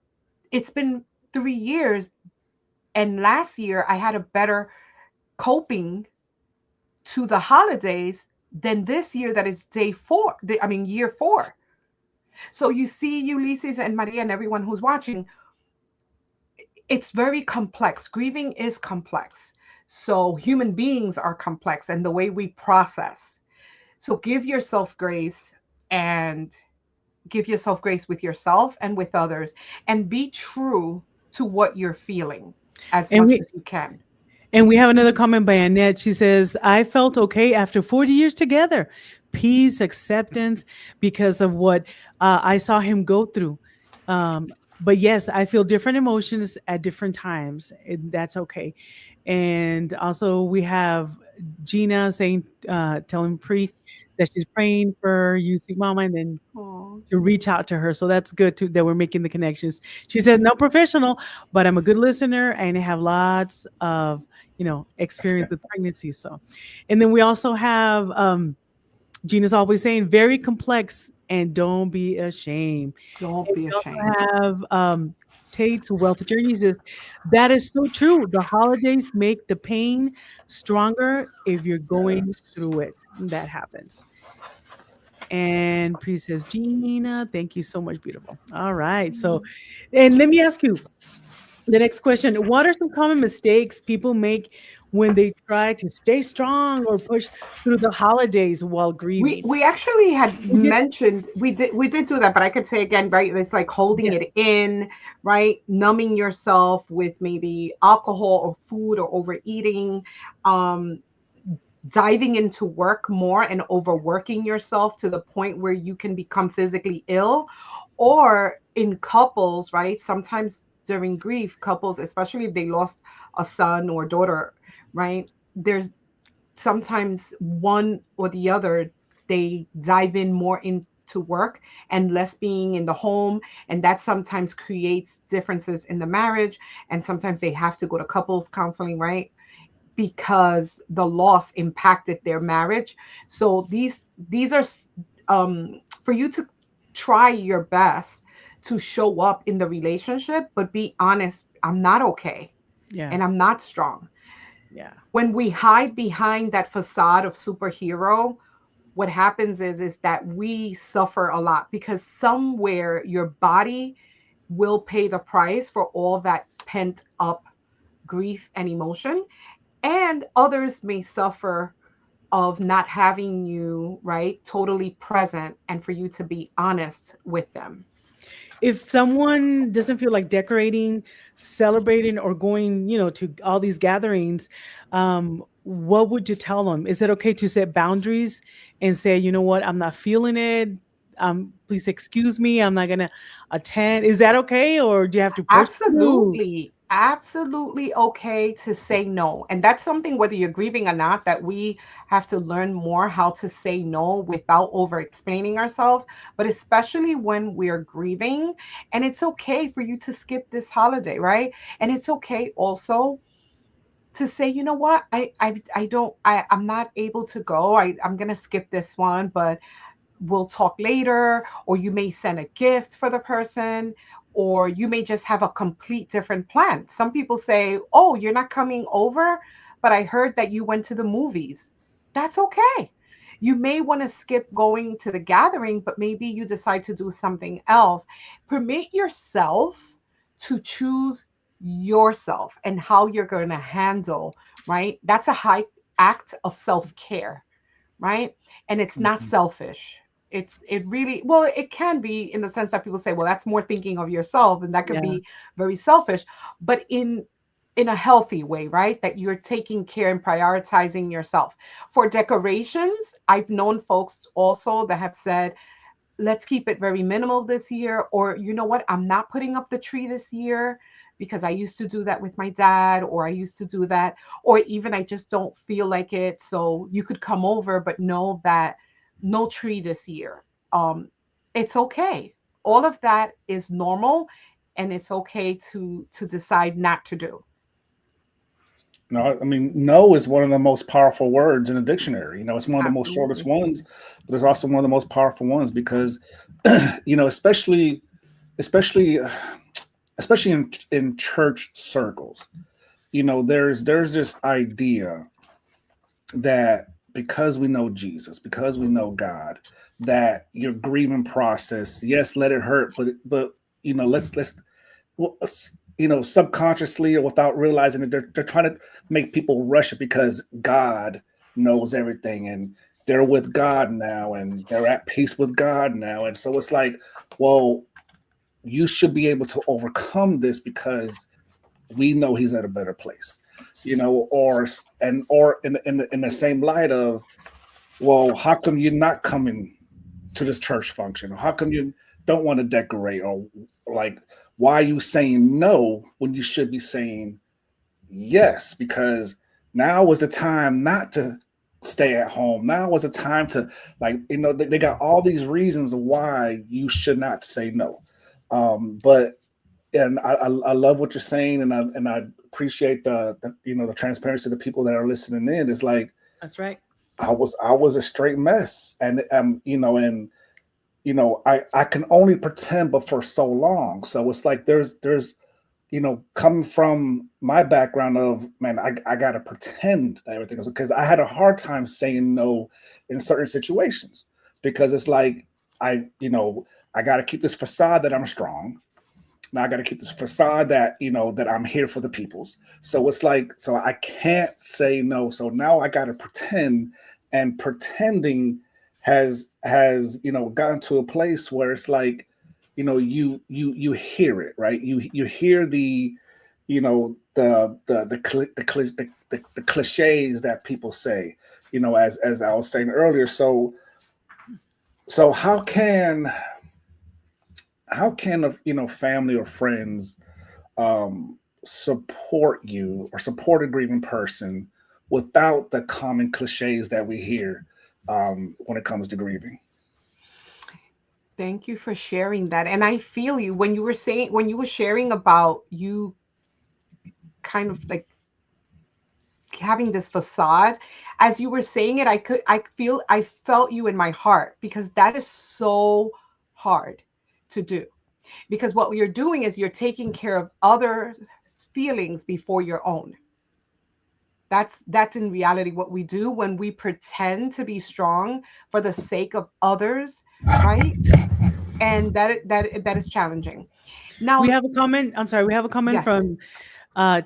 it's been 3 years. And last year I had a better coping to the holidays than this year, that is day four. I mean, year four. So you see, Ulysses and Maria and everyone who's watching, it's very complex. Grieving is complex. So human beings are complex, and the way we process. So give yourself grace, and give yourself grace with yourself and with others, and be true to what you're feeling as And much we as you can. and we have another comment by Annette. She says, "I felt okay after 40 years together. Peace, acceptance, because of what I saw him go through. But yes, I feel different emotions at different times, and that's okay." And also, we have Gina saying, telling Pre that she's praying for you, sweet mama, and then to reach out to her. So that's good too that we're making the connections. She says, no professional, but I'm a good listener and I have lots of, experience with pregnancy. So, and then we also have Gina's always saying very complex and don't be ashamed. Don't And be we ashamed. also have Tate's Wealth Journey says that is so true. The holidays make the pain stronger if you're going Yes. through it. That happens. And Pri says, Gina, thank you so much. Beautiful. All right. So, and let me ask you the next question. What are some common mistakes people make when they try to stay strong or push through the holidays while We grieving? we actually had We did, mentioned we did do that, but I could say again, right? It's like holding it yes. in, right? Numbing yourself with maybe alcohol or food or overeating, um, diving into work more and overworking yourself to the point where you can become physically ill, or in couples, right? Sometimes during grief, couples, especially if they lost a son or daughter, right? There's sometimes one or the other, they dive in more into work and less being in the home, and that sometimes creates differences in the marriage, and sometimes they have to go to couples counseling, right, because the loss impacted their marriage. So these are for you to try your best to show up in the relationship, but be honest, I'm not okay Yeah. and I'm not strong. Yeah. When we hide behind that facade of superhero, what happens is that we suffer a lot, because somewhere your body will pay the price for all that pent up grief and emotion, and others may suffer of not having you, right, totally present, and for you to be honest with them. If someone doesn't feel like decorating, celebrating, or going, to all these gatherings, what would you tell them? Is it okay to set boundaries and say, you know what, I'm not feeling it. Please excuse me. I'm not gonna attend. Is that okay, or do you have to push through? Absolutely, absolutely okay to say no. And that's something, whether you're grieving or not, that we have to learn more how to say no without over explaining ourselves. But especially when we're grieving, and it's okay for you to skip this holiday, right? And it's okay also to say, you know what, I don't, I'm not able to go. I'm gonna skip this one, but we'll talk later, or you may send a gift for the person, or you may just have a complete different plan. Some people say, oh, you're not coming over, but I heard that you went to the movies. That's okay. You may want to skip going to the gathering, but maybe you decide to do something else. Permit yourself to choose yourself and how you're going to handle, right? That's a high act of self-care, right? And it's not Mhm. selfish. It really, well, it can be, in the sense that people say, well, that's more thinking of yourself, and that could Yeah. be very selfish, but in a healthy way, right? That you're taking care and prioritizing yourself. For decorations, I've known folks also that have said, let's keep it very minimal this year, or you know what, I'm not putting up the tree this year because I used to do that with my dad, or I used to do that, or even I just don't feel like it, so you could come over, but know that no tree this year. It's okay. All of that is normal, and it's okay to decide not to do. No, I mean, no is one of the most powerful words in the dictionary. It's one of the most shortest Absolutely. ones, but it's also one of the most powerful ones because, especially, especially in church circles, there's this idea that because we know Jesus, because we know God, that your grieving process, yes, let it hurt, but let's well, subconsciously or without realizing it, they're trying to make people rush it because God knows everything and they're with God now and they're at peace with God now. And so it's like, well, you should be able to overcome this because we know he's at a better place, or in the same light of, well, how come you're not coming to this church function? Or how come you don't want to decorate? Or like, why are you saying no when you should be saying yes? Because now is the time not to stay at home. Now is a time to, like, they got all these reasons why you should not say no. But and I love what you're saying, and I appreciate the transparency of the people that are listening in. It's like, That's right. I was a straight mess, and and I can only pretend, but for so long. So it's like there's coming from my background of, man, I gotta pretend that everything is, because I had a hard time saying no in certain situations, because it's like I gotta keep this facade that I'm strong. Now I gotta keep this facade that that I'm here for the peoples. So it's like, so I can't say no. So now I gotta pretend, and pretending has gotten to a place where it's like, you hear it, right? You hear the cliches that people say, as I was saying earlier. So how can family or friends support you or support a grieving person without the common cliches that we hear when it comes to grieving? Thank you for sharing that. And I feel you when you were sharing about you kind of like having this facade. As you were saying it, I felt you in my heart, because that is so hard to do. Because what you're doing is you're taking care of other feelings before your own. That's in reality what we do when we pretend to be strong for the sake of others, right? And that is challenging. We Now, have a comment. I'm sorry. We have a comment yes. from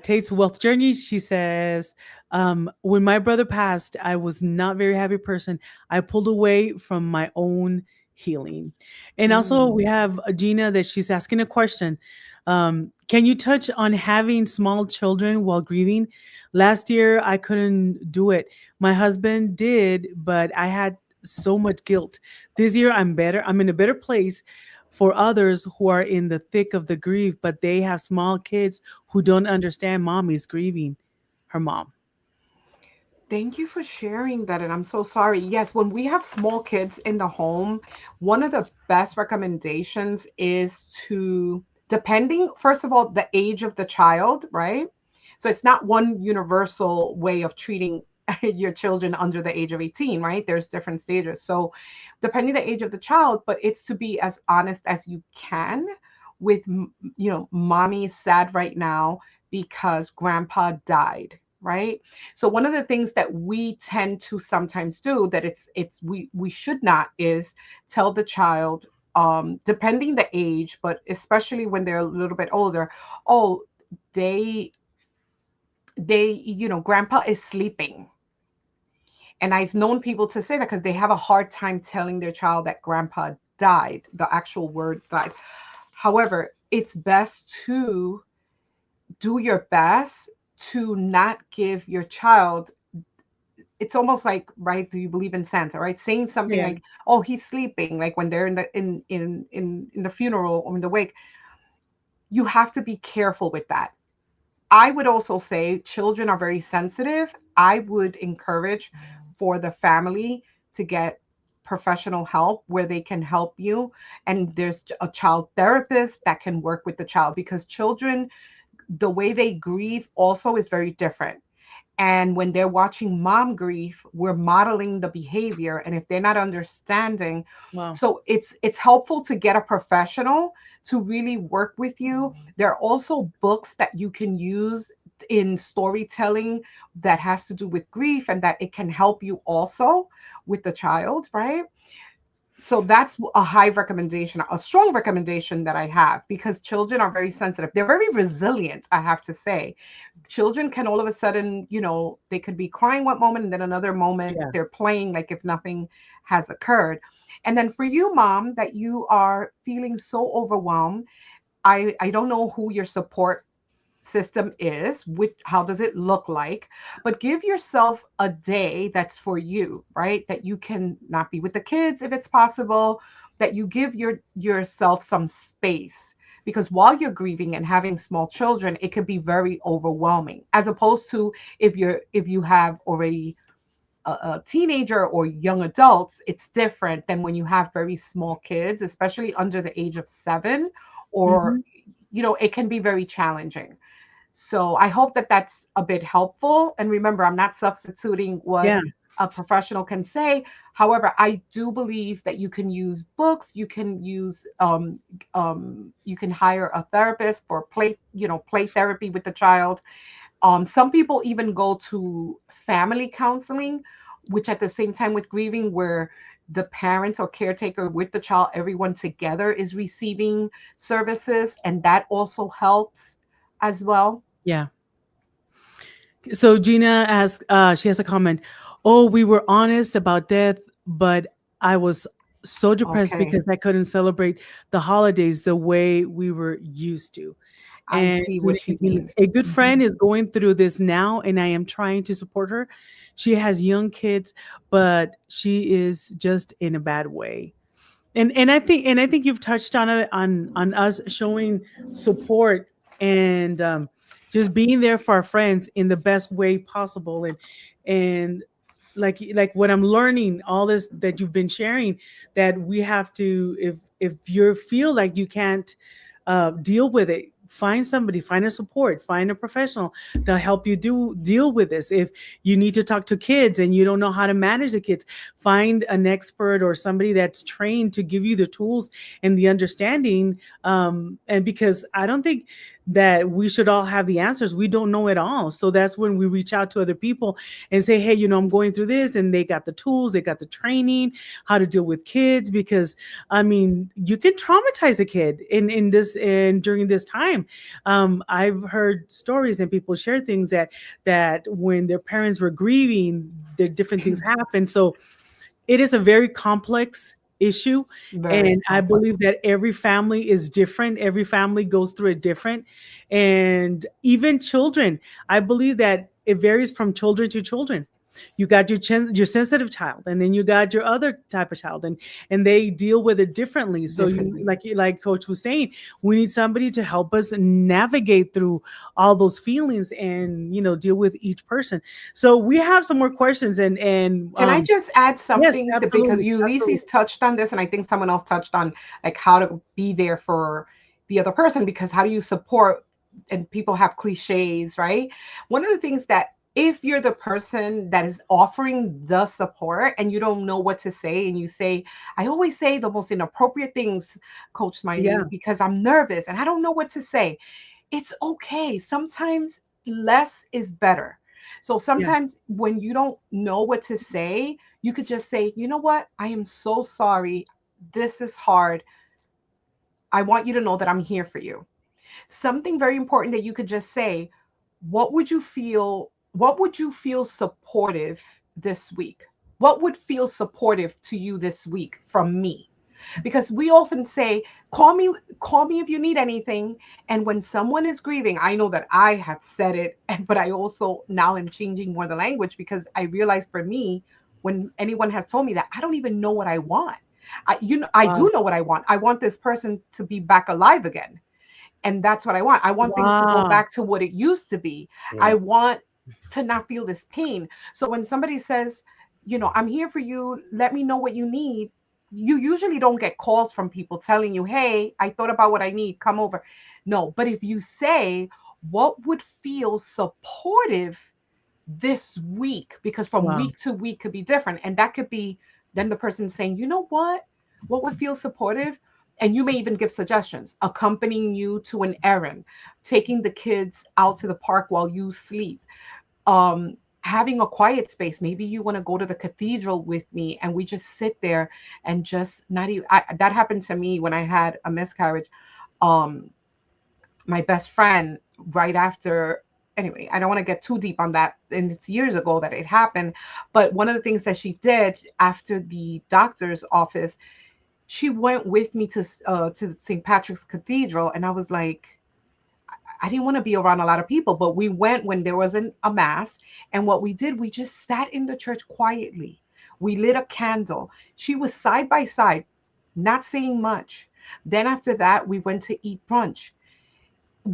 Tate's Wealth Journey. She says, when my brother passed, I was not a very happy person. I pulled away from my own healing. And also, we Mm. have Gina that she's asking a question. Can you touch on having small children while grieving? Last year, I couldn't do it. My husband did, but I had so much guilt. This year, I'm better. I'm in a better place for others who are in the thick of the grief, but they have small kids who don't understand mommy's grieving her mom. Thank you for sharing that. And I'm so sorry. Yes, when we have small kids in the home, one of the best recommendations is to, depending, first of all, the age of the child, right? So it's not one universal way of treating your children under the age of 18, right? There's different stages. So depending the age of the child, but it's to be as honest as you can with, mommy's sad right now because grandpa died, right? So one of the things that we tend to sometimes do that we should not is tell the child, depending the age, but especially when they're a little bit older, oh, they grandpa is sleeping. And I've known people to say that because they have a hard time telling their child that grandpa died, the actual word died. However, it's best to do your best to not give your child, it's almost like, right, do you believe in Santa, right? Saying something Yeah. like, oh, he's sleeping, like when they're in the funeral or in the wake. You have to be careful with that. I would also say children are very sensitive. I would encourage for the family to get professional help where they can help you. And there's a child therapist that can work with the child, because children, the way they grieve also is very different. And when they're watching mom grief, we're modeling the behavior. And if they're not understanding, Wow. so it's helpful to get a professional to really work with you. There are also books that you can use in storytelling that has to do with grief, and that it can help you also with the child, right? So that's a high recommendation, a strong recommendation that I have, because children are very sensitive. They're very resilient, I have to say. Children can all of a sudden, they could be crying one moment and then another moment Yeah. they're playing like if nothing has occurred. And then for you, mom, that you are feeling so overwhelmed, I don't know who your support system is, which, how does it look like, but give yourself a day that's for you, right? That you can not be with the kids if it's possible, that you give yourself some space, because while you're grieving and having small children, it could be very overwhelming, as opposed to if you have already a teenager or young adults, it's different than when you have very small kids, especially under the age of 7, or Mhm. it can be very challenging. So I hope that that's a bit helpful. And remember, I'm not substituting what Yeah. a professional can say. However, I do believe that you can use books, you can use you can hire a therapist for play therapy with the child. Some people even go to family counseling, which at the same time with grieving, where the parent or caretaker with the child, everyone together is receiving services, and that also helps as well. Yeah. So Gina asks, she has a comment. Oh, we were honest about death, but I was so depressed Okay, because I couldn't celebrate the holidays the way we were used to. I And see what Gina she continues, means. a good Mhm. friend is going through this now, and I am trying to support her. She has young kids, but she is just in a bad way. And I think you've touched on it, on us showing support, and just being there for our friends in the best way possible. And like what I'm learning, all this that you've been sharing, that we have to, if you feel like you can't deal with it, find somebody, find a support, find a professional to help you deal with this. If you need to talk to kids and you don't know how to manage the kids, find an expert or somebody that's trained to give you the tools and the understanding. And because I don't think that we should all have the answers, we don't know it all. So that's when we reach out to other people and say, hey, I'm going through this, and they got the tools, they got the training, how to deal with kids. Because I mean, you can traumatize a kid in this, and during this time. I've heard stories and people share things that when their parents were grieving, the different things happened. So it is a very complex issue, Very and I complex. believe that every family is different. Every family goes through it different, and even children. I believe that it varies from children to children. You got your sensitive child, and then you got your other type of child, and they deal with it differently. So Differently. like Coach was saying, we need somebody to help us navigate through all those feelings, and deal with each person. So we have some more questions, and Can I just add yes, something because absolutely, Ulysses absolutely. touched on this, and I think someone else touched on like how to be there for the other person, because how do you support, and people have cliches, right? One of the things that, if you're the person that is offering the support and you don't know what to say, and you say, I always say the most inappropriate things, Coach Yeah, Smiley, because I'm nervous and I don't know what to say. It's okay. Sometimes less is better. So yeah. sometimes when you don't know what to say, you could just say, you know what? I am so sorry. This is hard. I want you to know that I'm here for you. Something very important that you could just say, what would you feel supportive this week? What would feel supportive to you this week from me? Because we often say, call me if you need anything. And when someone is grieving, I know that I have said it, but I also now am changing more the language, because I realize for me, when anyone has told me that, I don't even know what I want. I Wow, do know what I want. I want this person to be back alive again, and that's what I want. I want things to go wow, back to what it used to be. I Right. want to not feel this pain. So when somebody says, I'm here for you, let me know what you need, you usually don't get calls from people telling you, hey, I thought about what I need, come over. No, but if you say, what would feel supportive this week, because from wow. week to week could be different, and that could be then the person saying, you know what would feel supportive, and you may even give suggestions, accompanying you to an errand, taking the kids out to the park while you sleep, having a quiet space. Maybe you want to go to the cathedral with me and we just sit there and just not even that happened to me when I had a miscarriage. um my best friend, right after, anyway, I don't want to get too deep on that, and it's years ago that it happened, but one of the things that she did after the doctor's office, she went with me to St. Patrick's Cathedral, and I was like, I didn't want to be around a lot of people, but we went when there wasn't a mass. And what we did, we just sat in the church quietly. We lit a candle. She was side by side, not saying much. Then after that, we went to eat brunch.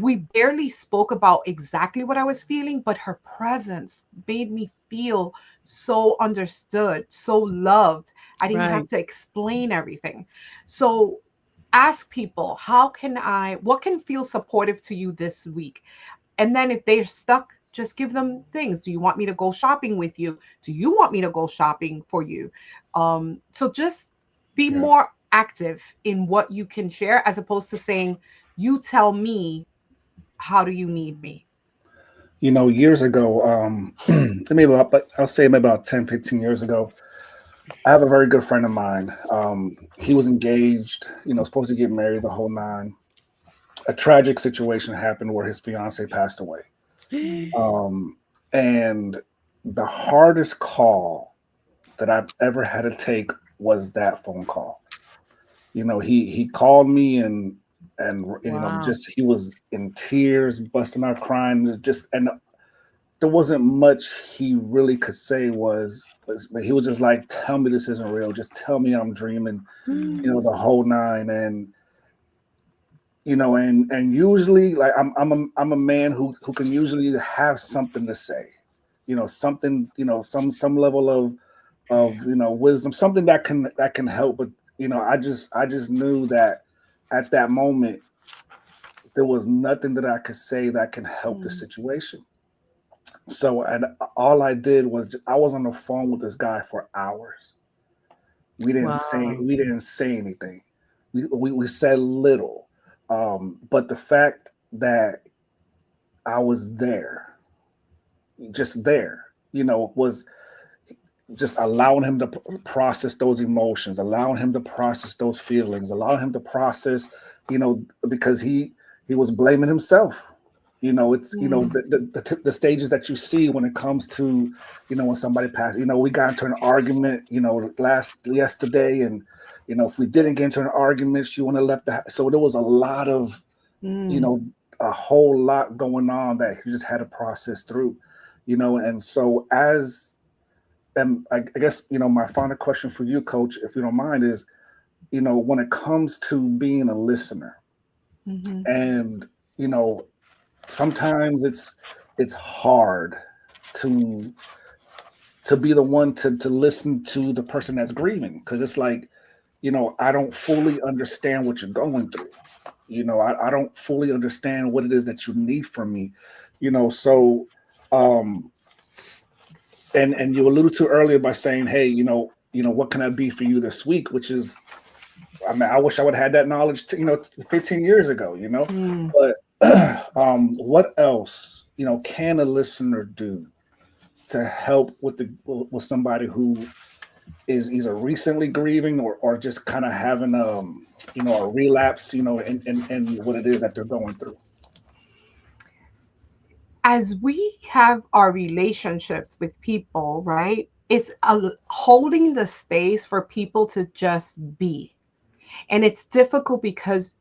we barely spoke about exactly what I was feeling, but her presence made me feel so understood, so loved. I didn't have Right. to explain everything. So ask people, what can feel supportive to you this week? And then if they're stuck, just give them things. Do you want me to go shopping with you? Do you want me to go shopping for you? So just be Yeah. more active in what you can share as opposed to saying, you tell me, how do you need me? Years ago, maybe about, but I'll say maybe about 10, 15 years ago, I have a very good friend of mine. He was engaged, supposed to get married the whole nine. A tragic situation happened where his fiance passed away. Mm, Um, and the hardest call that I've ever had to take was that phone call. He called me and Wow. just he was in tears, busting out crying, just and there wasn't much he really could say but he was just like, tell me this isn't real. Just tell me I'm dreaming, mm, the whole nine. And usually, like, I'm a man who can usually have something to say, something, some level of wisdom, something that can help. But I just knew that at that moment there was nothing that I could say that can help the mm. situation. So, and all I did was I was on the phone with this guy for hours. Wow. We didn't say anything. We said little. But the fact that I was there, just there, was just allowing him to process those emotions, allowing him to process those feelings, allowing him to process, because he was blaming himself. It's Mm. the stages that you see when it comes to, when somebody passed. We got into an argument, last yesterday, and if we didn't get into an argument, she wouldn't have left the house. So there was a lot of, you Mm. know, a whole lot going on that he just had to process through, and so and I guess, my final question for you, Coach, if you don't mind, is, when it comes to being a listener, Mhm. and, you know, sometimes it's hard to be the one to listen to the person that's grieving, because it's like, I don't fully understand what you're going through. I don't fully understand what it is that you need from me. So, um and you alluded to earlier by saying, hey, what can I be for you this week? Which is, I mean, I wish I would have had that knowledge, 15 years ago, Mm. but what else, can a listener do to help with somebody who is either recently grieving, or just kind of having, a relapse, in what it is that they're going through. As we have our relationships with people, right? It's holding the space for people to just be. And it's difficult because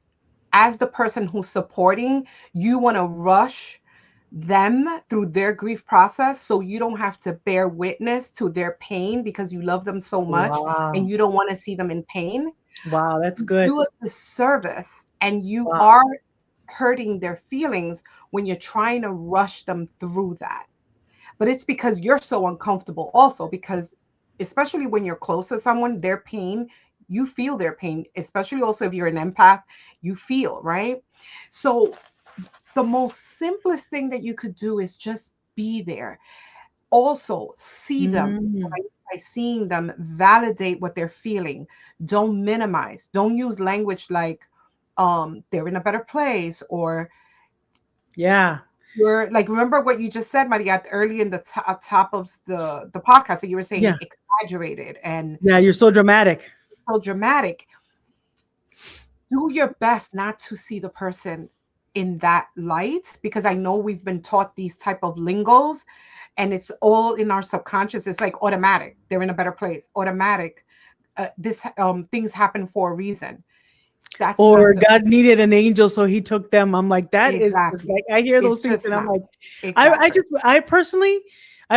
as the person who's supporting, you want to rush them through their grief process so you don't have to bear witness to their pain because you love them so much and Wow. you don't want to see them in pain. Wow, that's You good. do a disservice and you Wow. are hurting their feelings when you're trying to rush them through that. But it's because you're so uncomfortable also, because especially when you're close to someone, their pain, you feel their pain, especially also if you're an empath, you feel, right? So the most simplest thing that you could do is just be there. Also, see them. Mm. By seeing them, validate what they're feeling. Don't minimize. Don't use language like they're in a better place, or Yeah. you're like, remember what you just said, Maria, early in the top of the podcast, that you were saying Yeah. exaggerated and Yeah. You're so dramatic. so dramatic. Do your best not to see the person in that light, because I know we've been taught these type of lingos and it's all in our subconscious. It's like automatic. They're in a better place. Automatic. This things happen for a reason. That's not Or the God needed an angel, so he took them. I'm like, that is just exactly. like, I hear those It's things just and I'm not like, I exactly. just, I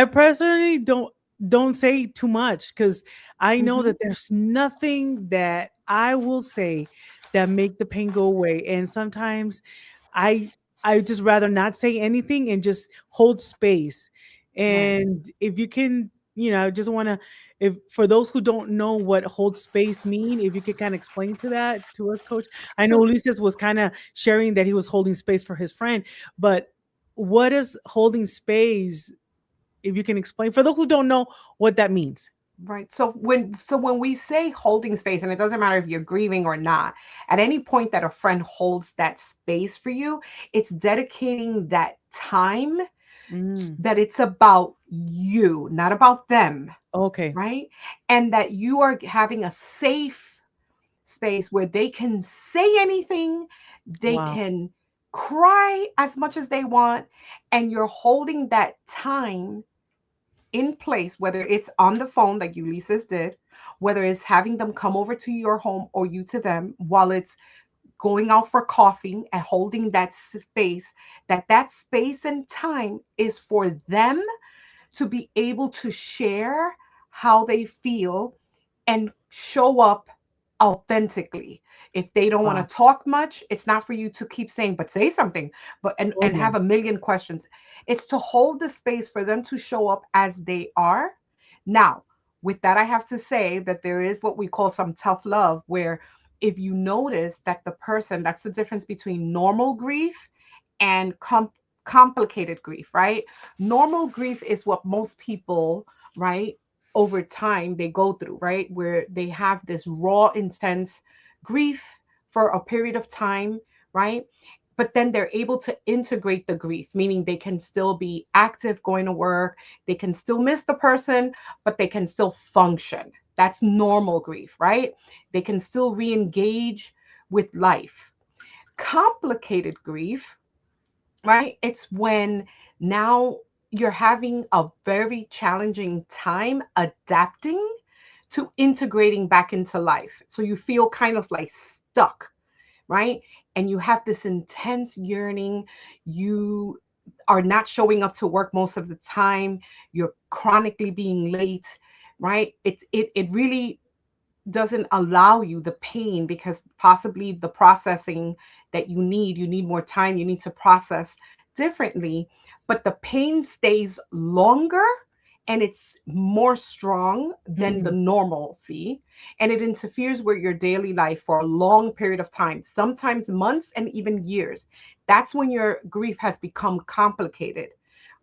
personally don't say too much, because I know Hmm. that there's nothing that I will say that make the pain go away. And sometimes I I just rather not say anything and just hold space. Right. And if you can, I just want to, if for those who don't know what hold space mean, if you could kind of explain to that to us, Coach. I know So Ulises was kind of sharing that he was holding space for his friend, but what is holding space? If you can explain for those who don't know what that means. right. So when we say holding space, and it doesn't matter if you're grieving or not, at any point that a friend holds that space for you, it's dedicating that time Mm, that it's about you, not about them, okay. right? And that you are having a safe space where they can say anything, they Wow. can cry as much as they want, and you're holding that time in place, whether it's on the phone like Ulysses did, whether it's having them come over to your home or you to them, while it's going out for coffee and holding that space, that space and time is for them to be able to share how they feel and show up authentically. If they don't want Wow. to talk much, it's not for you to keep saying, but say something, but Oh and yeah. have a million questions. It's to hold the space for them to show up as they are. Now, with that, I have to say that there is what we call some tough love, where if you notice that the person, that's the difference between normal grief and complicated grief, right? Normal grief is what most people, right, over time they go through, right? Where they have this raw, intense grief for a period of time, right? But then they're able to integrate the grief, meaning they can still be active going to work, they can still miss the person, but they can still function. That's normal grief, right? They can still re engage with life. Complicated grief, right? It's when now you're having a very challenging time adapting to integrating back into life. So you feel kind of like stuck, right? And you have this intense yearning. You are not showing up to work most of the time. You're chronically being late, right? It really doesn't allow you the pain, because possibly the processing that you need more time, you need to process differently, but the pain stays longer and it's more strong than the Mm, normalcy, and it interferes with your daily life for a long period of time, sometimes months and even years. That's when your grief has become complicated.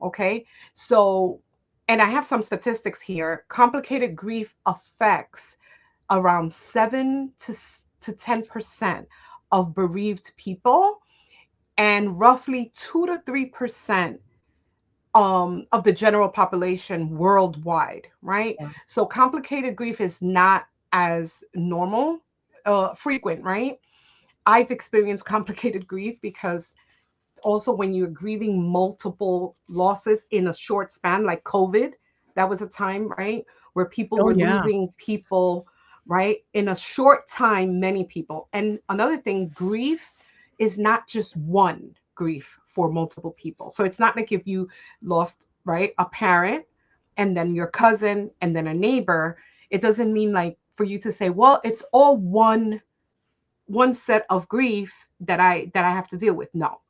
Okay, so, and I have some statistics here. Complicated grief affects around 7 to 10% of bereaved people, and roughly 2 to 3% of the general population worldwide, right? wow. So complicated grief is not as normal, frequent, right? I've experienced complicated grief because also when you're grieving multiple losses in a short span, like COVID, that was a time, right, where people Oh were yeah. losing people, right, in a short time, many people. And another thing, grief is not just one grief for multiple people. So it's not like if you lost, right, a parent and then your cousin and then a neighbor, it doesn't mean like for you to say, well, it's all one set of grief that I have to deal with. No,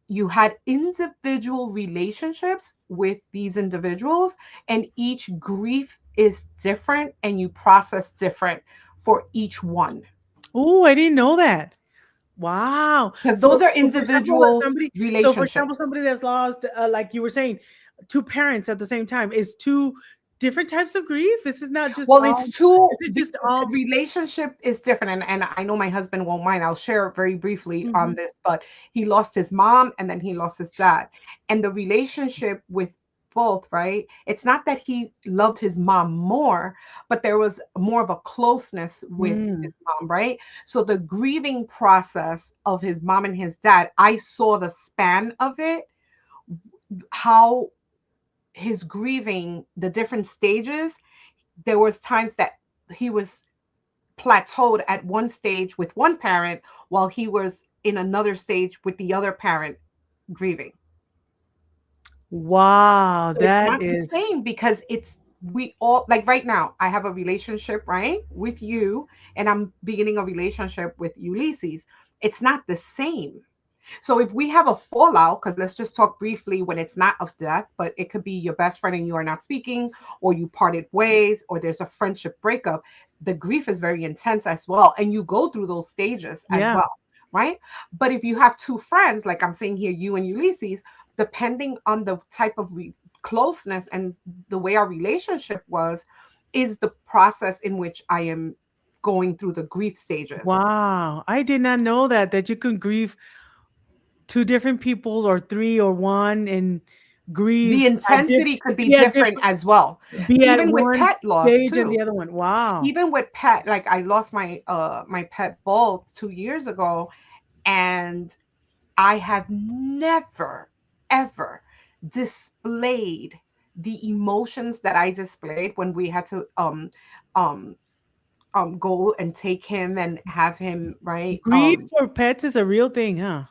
you had individual relationships with these individuals, and each grief is different and you process different for each one, Oh, I didn't know that. Wow. because So, those are so for example, individual for example, relationships. somebody that's lost, like you were saying, two parents at the same time is two different types of grief. This is not just Well, all. it's two Is it just because the all? relationship is different. And I know my husband won't mind. I'll share very briefly on Mhm. this, but he lost his mom and then he lost his dad. And the relationship with both, right? It's not that he loved his mom more, but there was more of a closeness with Mm. his mom, right? So the grieving process of his mom and his dad, I saw the span of it, how his grieving, the different stages. There was times that he was plateaued at one stage with one parent while he was in another stage with the other parent grieving. Wow, So it's that not the is. same, because it's, we all, like right now I have a relationship, right, with you, and I'm beginning a relationship with Ulysses. It's not the same, So if we have a fallout, because let's just talk briefly when it's not of death, but it could be your best friend and you are not speaking, or you parted ways, or there's a friendship breakup, the grief is very intense as well. And you go through those stages as Yeah. well, right? But if you have two friends, like I'm saying here, you and Ulysses, depending on the type of closeness and the way our relationship was, is the process in which I am going through the grief stages. Wow. I did not know that you can grieve two different peoples or three or one and The grieve at intensity could be be at different different as well. be at Even with one pet loss stage and too. the other one. Wow. Even with pet, like I lost my pet Bull 2 years ago, and I have never ever displayed the emotions that I displayed when we had to um go and take him and have him, right. Grief for pets is a real thing, huh?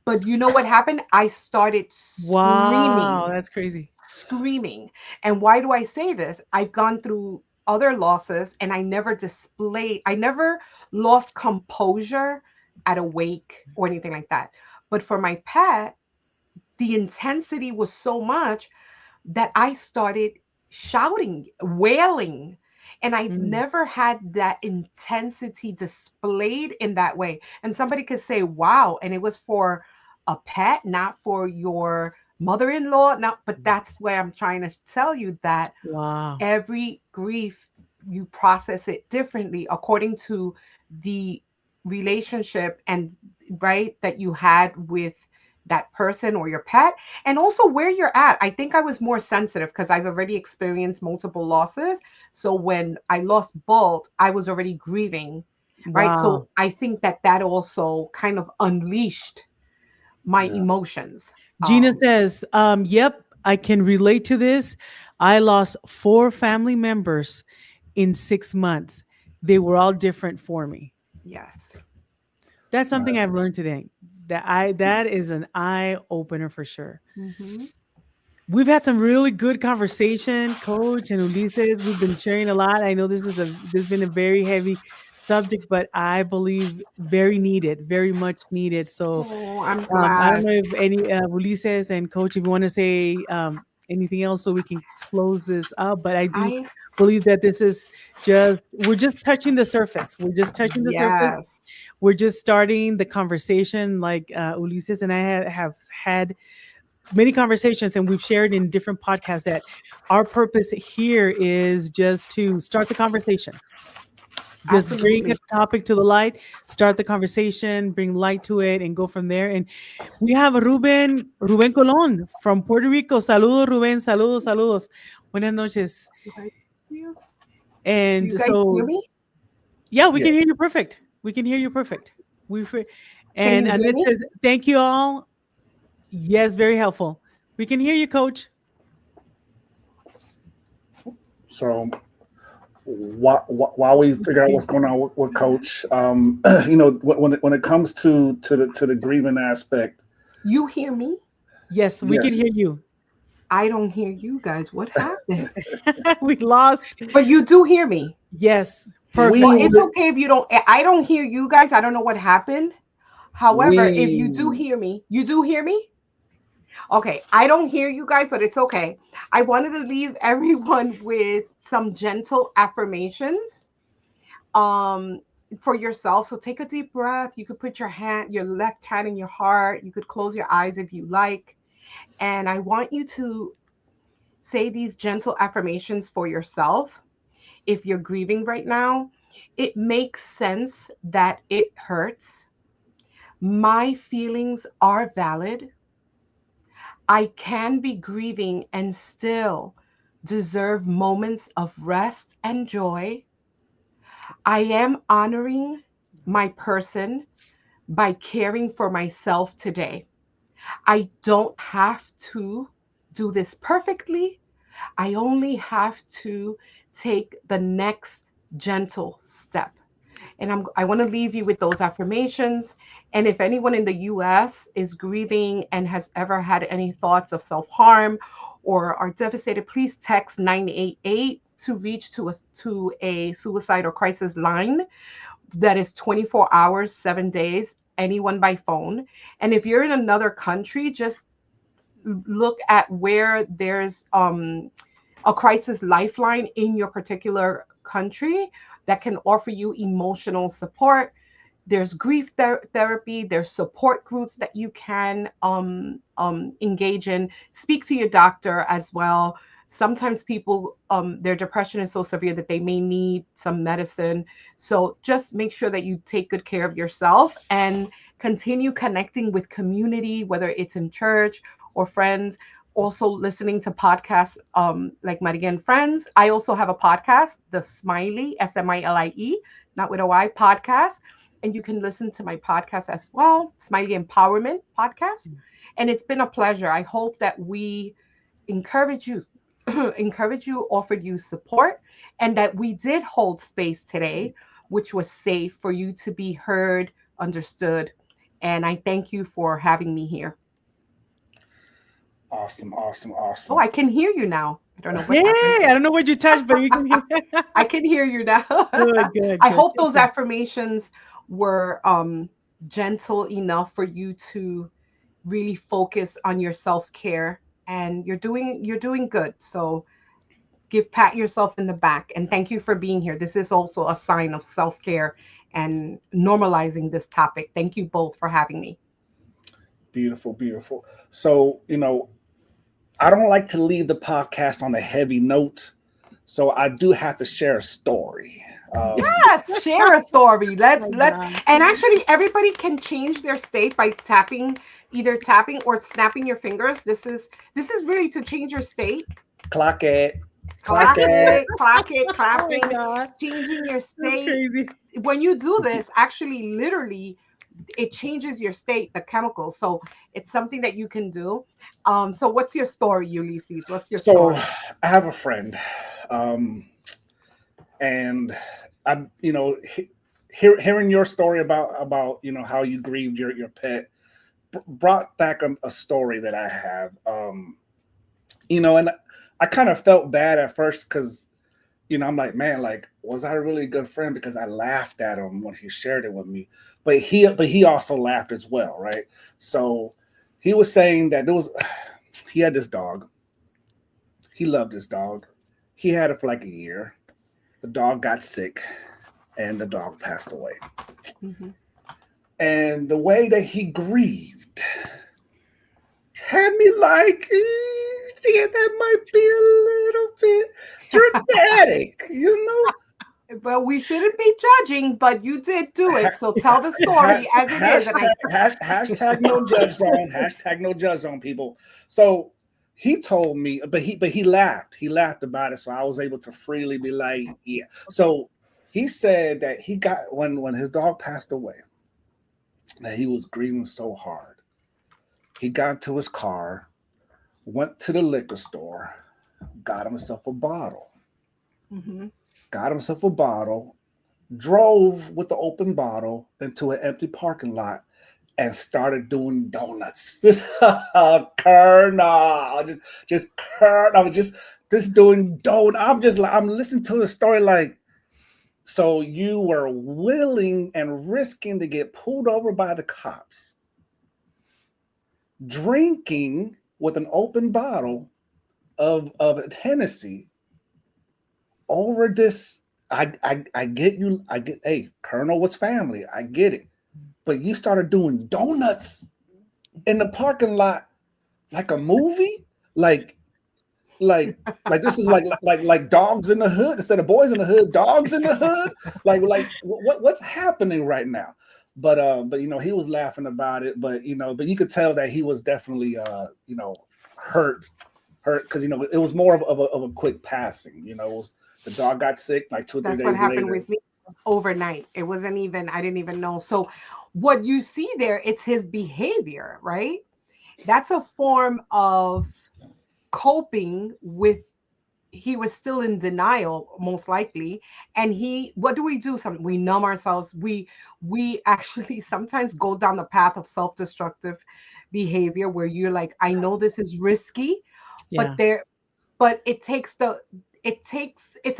But you know what happened? I started Wow, screaming, that's crazy. screaming. And why do I say this? I've gone through other losses and I never lost composure at a wake or anything like that. But for my pet, the intensity was so much that I started shouting, wailing. And I've Mm. never had that intensity displayed in that way. And somebody could say, wow, and it was for a pet, not for your mother-in-law. Not, but that's where I'm trying to tell you that Wow. every grief, you process it differently according to the relationship and right that you had with that person or your pet, and also where you're at. I think I was more sensitive because I've already experienced multiple losses. So when I lost Bolt, I was already grieving, right? Wow. So I think that that also kind of unleashed my Yeah. emotions. Gina says, yep, I can relate to this. I lost 4 family members in 6 months. They were all different for me. Yes. That's something Right. I've learned today. That is an eye opener for sure. Hmm. We've had some really good conversation, Coach and Ulises. We've been sharing a lot. I know this has been a very heavy subject, but I believe very needed, very much needed. So Oh, I'm I don't glad. know if any Ulises and Coach, if you want to say anything else, so we can close this up. But I do I believe that this is just we're just touching the surface. We're just touching the surface. Yes. We're just starting the conversation. Like Ulises and I have had many conversations, and we've shared in different podcasts that our purpose here is just to start the conversation, just bring a Absolutely. topic to the light, start the conversation, bring light to it, and go from there. And we have Ruben Colon from Puerto Rico. Saludos, Ruben. Saludos, saludos. Buenas noches. You guys hear? Do you And guys hear so, me? yeah, we Yeah. can hear you perfect. We can hear you perfect. We fr- Can and you hear Annette me? says, "Thank you all. Yes, very helpful. We can hear you, Coach." So while we figure out what's going on with Coach, when it comes to the grieving aspect, You hear me? Yes, we can yes, hear you. I don't hear you guys. What happened? We lost. But you do hear me. Yes, we Well, perfect. it's okay if you don't. I don't hear you guys. I don't know what happened. However, if you do we hear me, you do hear me? Okay, I don't hear you guys, but it's okay. I wanted to leave everyone with some gentle affirmations um for yourself. So take a deep breath. You could put your left hand in your heart. You could close your eyes if you like. And I want you to say these gentle affirmations for yourself. If you're grieving right now, it makes sense that it hurts. My feelings are valid. I can be grieving and still deserve moments of rest and joy. I am honoring my person by caring for myself today. I don't have to do this perfectly. I only have to take the next gentle step. And I want to leave you with those affirmations. And if anyone in the US is grieving and has ever had any thoughts of self harm or are devastated, please text 988 to reach to a suicide or crisis line that is 24 hours, 7 days. anyone by phone. And if you're in another country, just look at where there's a crisis lifeline in your particular country that can offer you emotional support. There's grief therapy, there's support groups that you can engage in. Speak to your doctor as well. Sometimes people, their depression is so severe that they may need some medicine. So just make sure that you take good care of yourself and continue connecting with community, whether it's in church or friends. Also listening to podcasts like Maria and Friends. I also have a podcast, the Smilie, Smilie, not with a Y, podcast. And you can listen to my podcast as well, Smilie Empowerment Podcast. And it's been a pleasure. I hope that we encourage you, offered you support, and that we did hold space today, which was safe for you to be heard, understood. And I thank you for having me here. Awesome. Oh, I can hear you now. I don't know what Yay! happened. I don't know what you touched, but you can hear. I can hear you now. Good. I hope those affirmations were gentle enough for you to really focus on your self-care, and you're doing good. So pat yourself in the back, and thank you for being here. This is also a sign of self-care and normalizing this topic. Thank you both for having me. Beautiful. So, I don't like to leave the podcast on a heavy note, so I do have to share a story. Yes, share a story. Let's God. and actually everybody can change their state by either tapping or snapping your fingers. This is really to change your state. Clock it. Clapping, Oh my God. changing your That's state. crazy. When you do this, actually, literally, it changes your state, the chemicals. So it's something that you can do. So what's your story, Ulises? What's your So story? I have a friend, and I'm, hearing your story about how you grieved your pet brought back a story that I have. And I kind of felt bad at first because, I'm like, man, like, was I really a good friend? Because I laughed at him when he shared it with me, but he also laughed as well, right? So he was saying that he had this dog. He loved this dog. He had it for like a year. The dog got sick, and the dog passed away. Mm-hmm. And the way that he grieved had me like, see, that might be a little bit dramatic. Well, we shouldn't be judging, but you did do it. So tell the story as it is. Hashtag no judge zone. Hashtag no judge zone, people. So he told me, but he laughed. He laughed about it. So I was able to freely be like, yeah. So he said that he got when his dog passed away, that he was grieving so hard. He got into his car, went to the liquor store, got himself a bottle. Mm-hmm. Got himself a bottle, drove with the open bottle into an empty parking lot, and started doing donuts. Just Colonel, just Colonel. I was just doing donuts. I'm listening to the story like, so you were willing and risking to get pulled over by the cops, drinking with an open bottle of Hennessy over this. I get you. Hey, Colonel was family. I get it. But you started doing donuts in the parking lot like a movie? Like this is like Dogs in the Hood instead of Boys in the Hood, Dogs in the Hood. Like what's happening right now? But he was laughing about it. But you could tell that he was definitely hurt because it was more of a quick passing. The dog got sick like 2 or 3 days That's what happened later. with me overnight. It wasn't even, I didn't even know. So what you see there, it's his behavior, right? That's a form of coping with, he was still in denial, most likely. And what do? We numb ourselves. We actually sometimes go down the path of self-destructive behavior where you're like, I know this is risky, Yeah. but it's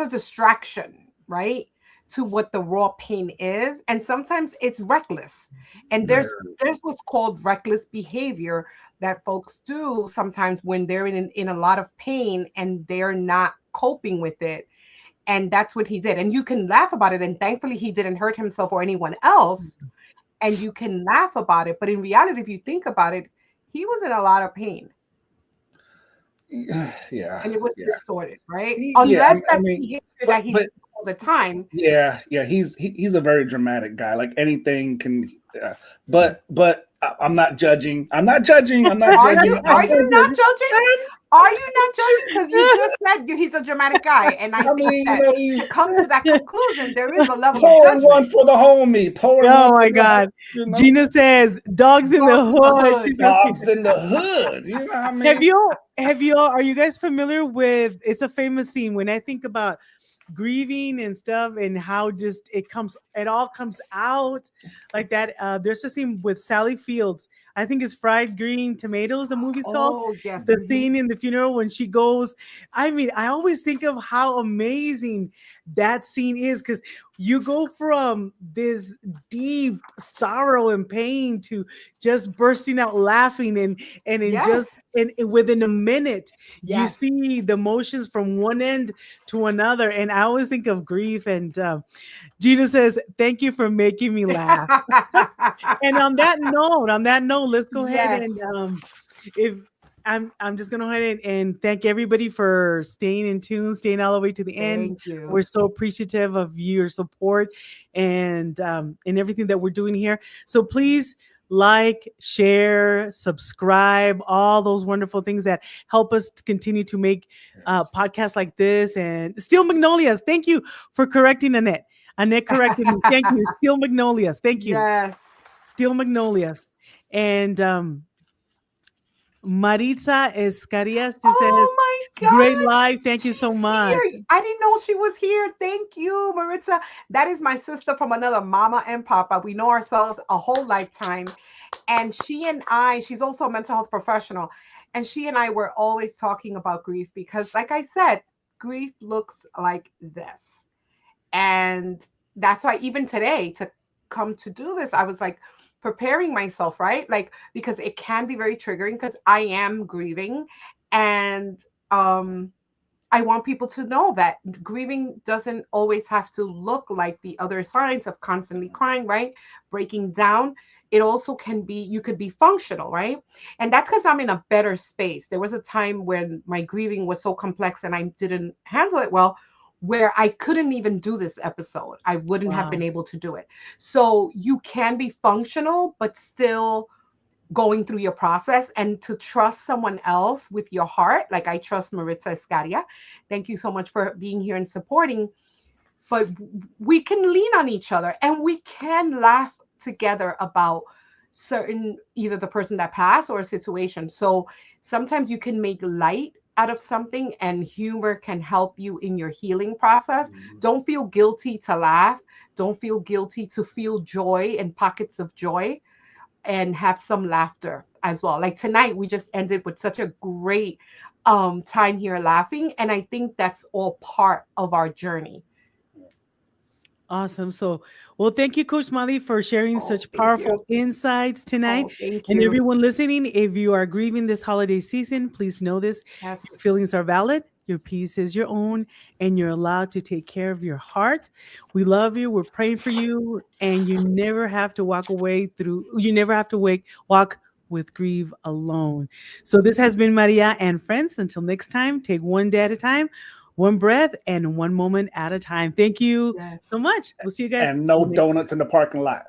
a distraction, right? to what the raw pain is. And sometimes it's reckless. And Very. there's what's called reckless behavior that folks do sometimes when they're in a lot of pain and they're not coping with it. And that's what he did. And you can laugh about it. And thankfully, he didn't hurt himself or anyone else. And you can laugh about it. But in reality, if you think about it, he was in a lot of pain. Yeah. And it was distorted, right? Yeah. Unless I that's mean, behavior that he did all the time. Yeah. He's a very dramatic guy. Like anything can. But I'm not judging. I'm not judging. I'm not Are judging. you not judging? Are you not judging? Because you just said he's a dramatic guy, and I think that he's to come to that conclusion, there is a level of pouring one judgment. for the homie. Oh my God. Gina says, dogs in the hood. She's Dogs in the hood. You know what I mean? Are you guys familiar with, it's a famous scene when I think about grieving and stuff and how just it all comes out like that. There's a scene with Sally Fields. I think it's Fried Green Tomatoes, the movie's called. Oh, yes. The scene in the funeral when she goes. I mean, I always think of how amazing that scene is, because you go from this deep sorrow and pain to just bursting out laughing and within a minute, you see the emotions from one end to another. And I always think of grief. And Gina says, thank you for making me laugh. And on that note, let's go ahead and I'm just gonna go ahead and thank everybody for staying in tune, staying all the way to the end. Thank you. We're so appreciative of your support and everything that we're doing here. So please like, share, subscribe, all those wonderful things that help us to continue to make podcasts like this. And Steel Magnolias, thank you for correcting Annette. Annette corrected me. Thank you. Steel Magnolias. Thank you. Yes. Steel Magnolias. And Maritza Escarias says, my God. Great live. Thank you so much. Here. I didn't know she was here. Thank you, Maritza. That is my sister from another mama and papa. We know ourselves a whole lifetime. And she's also a mental health professional. And she and I were always talking about grief because, like I said, grief looks like this. And that's why even today, to come to do this, I was like preparing myself, right? Like, because it can be very triggering because I am grieving. And I want people to know that grieving doesn't always have to look like the other signs of constantly crying, right? Breaking down. It also can be, you could be functional, right? And that's because I'm in a better space. There was a time when my grieving was so complex and I didn't handle it well, where I couldn't even do this episode. I wouldn't have been able to do it. So you can be functional, but still going through your process, and to trust someone else with your heart. Like I trust Maritza Escaria. Thank you so much for being here and supporting. But we can lean on each other and we can laugh together about certain, either the person that passed or a situation. So sometimes you can make light out of something, and humor can help you in your healing process. Don't feel guilty to laugh. Don't feel guilty to feel joy and pockets of joy, and have some laughter as well. Like tonight, we just ended with such a great time here laughing. And I think that's all part of our journey. Awesome. So, well, thank you, Coach Smilie, for sharing such powerful insights tonight. Thank And you. everyone listening, if you are grieving this holiday season, please know this. Yes. Your feelings are valid. Your peace is your own, and you're allowed to take care of your heart. We love you. We're praying for you, and you never have to walk with grief alone. So this has been Maria and friends. Until next time, take one day at a time, one breath, and one moment at a time. Thank you so much. We'll see you guys. And no donuts in the parking lot.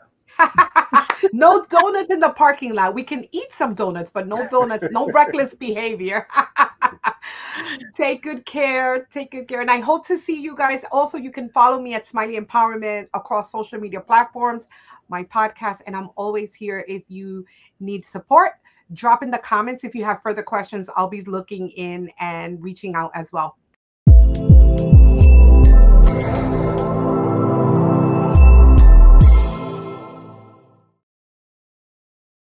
No donuts in the parking lot. We can eat some donuts, but no donuts, no reckless behavior. Take good care. Take good care. And I hope to see you guys. Also, you can follow me at Smilie Empowerment across social media platforms, my podcast, and I'm always here if you need support. Drop in the comments if you have further questions. I'll be looking in and reaching out as well.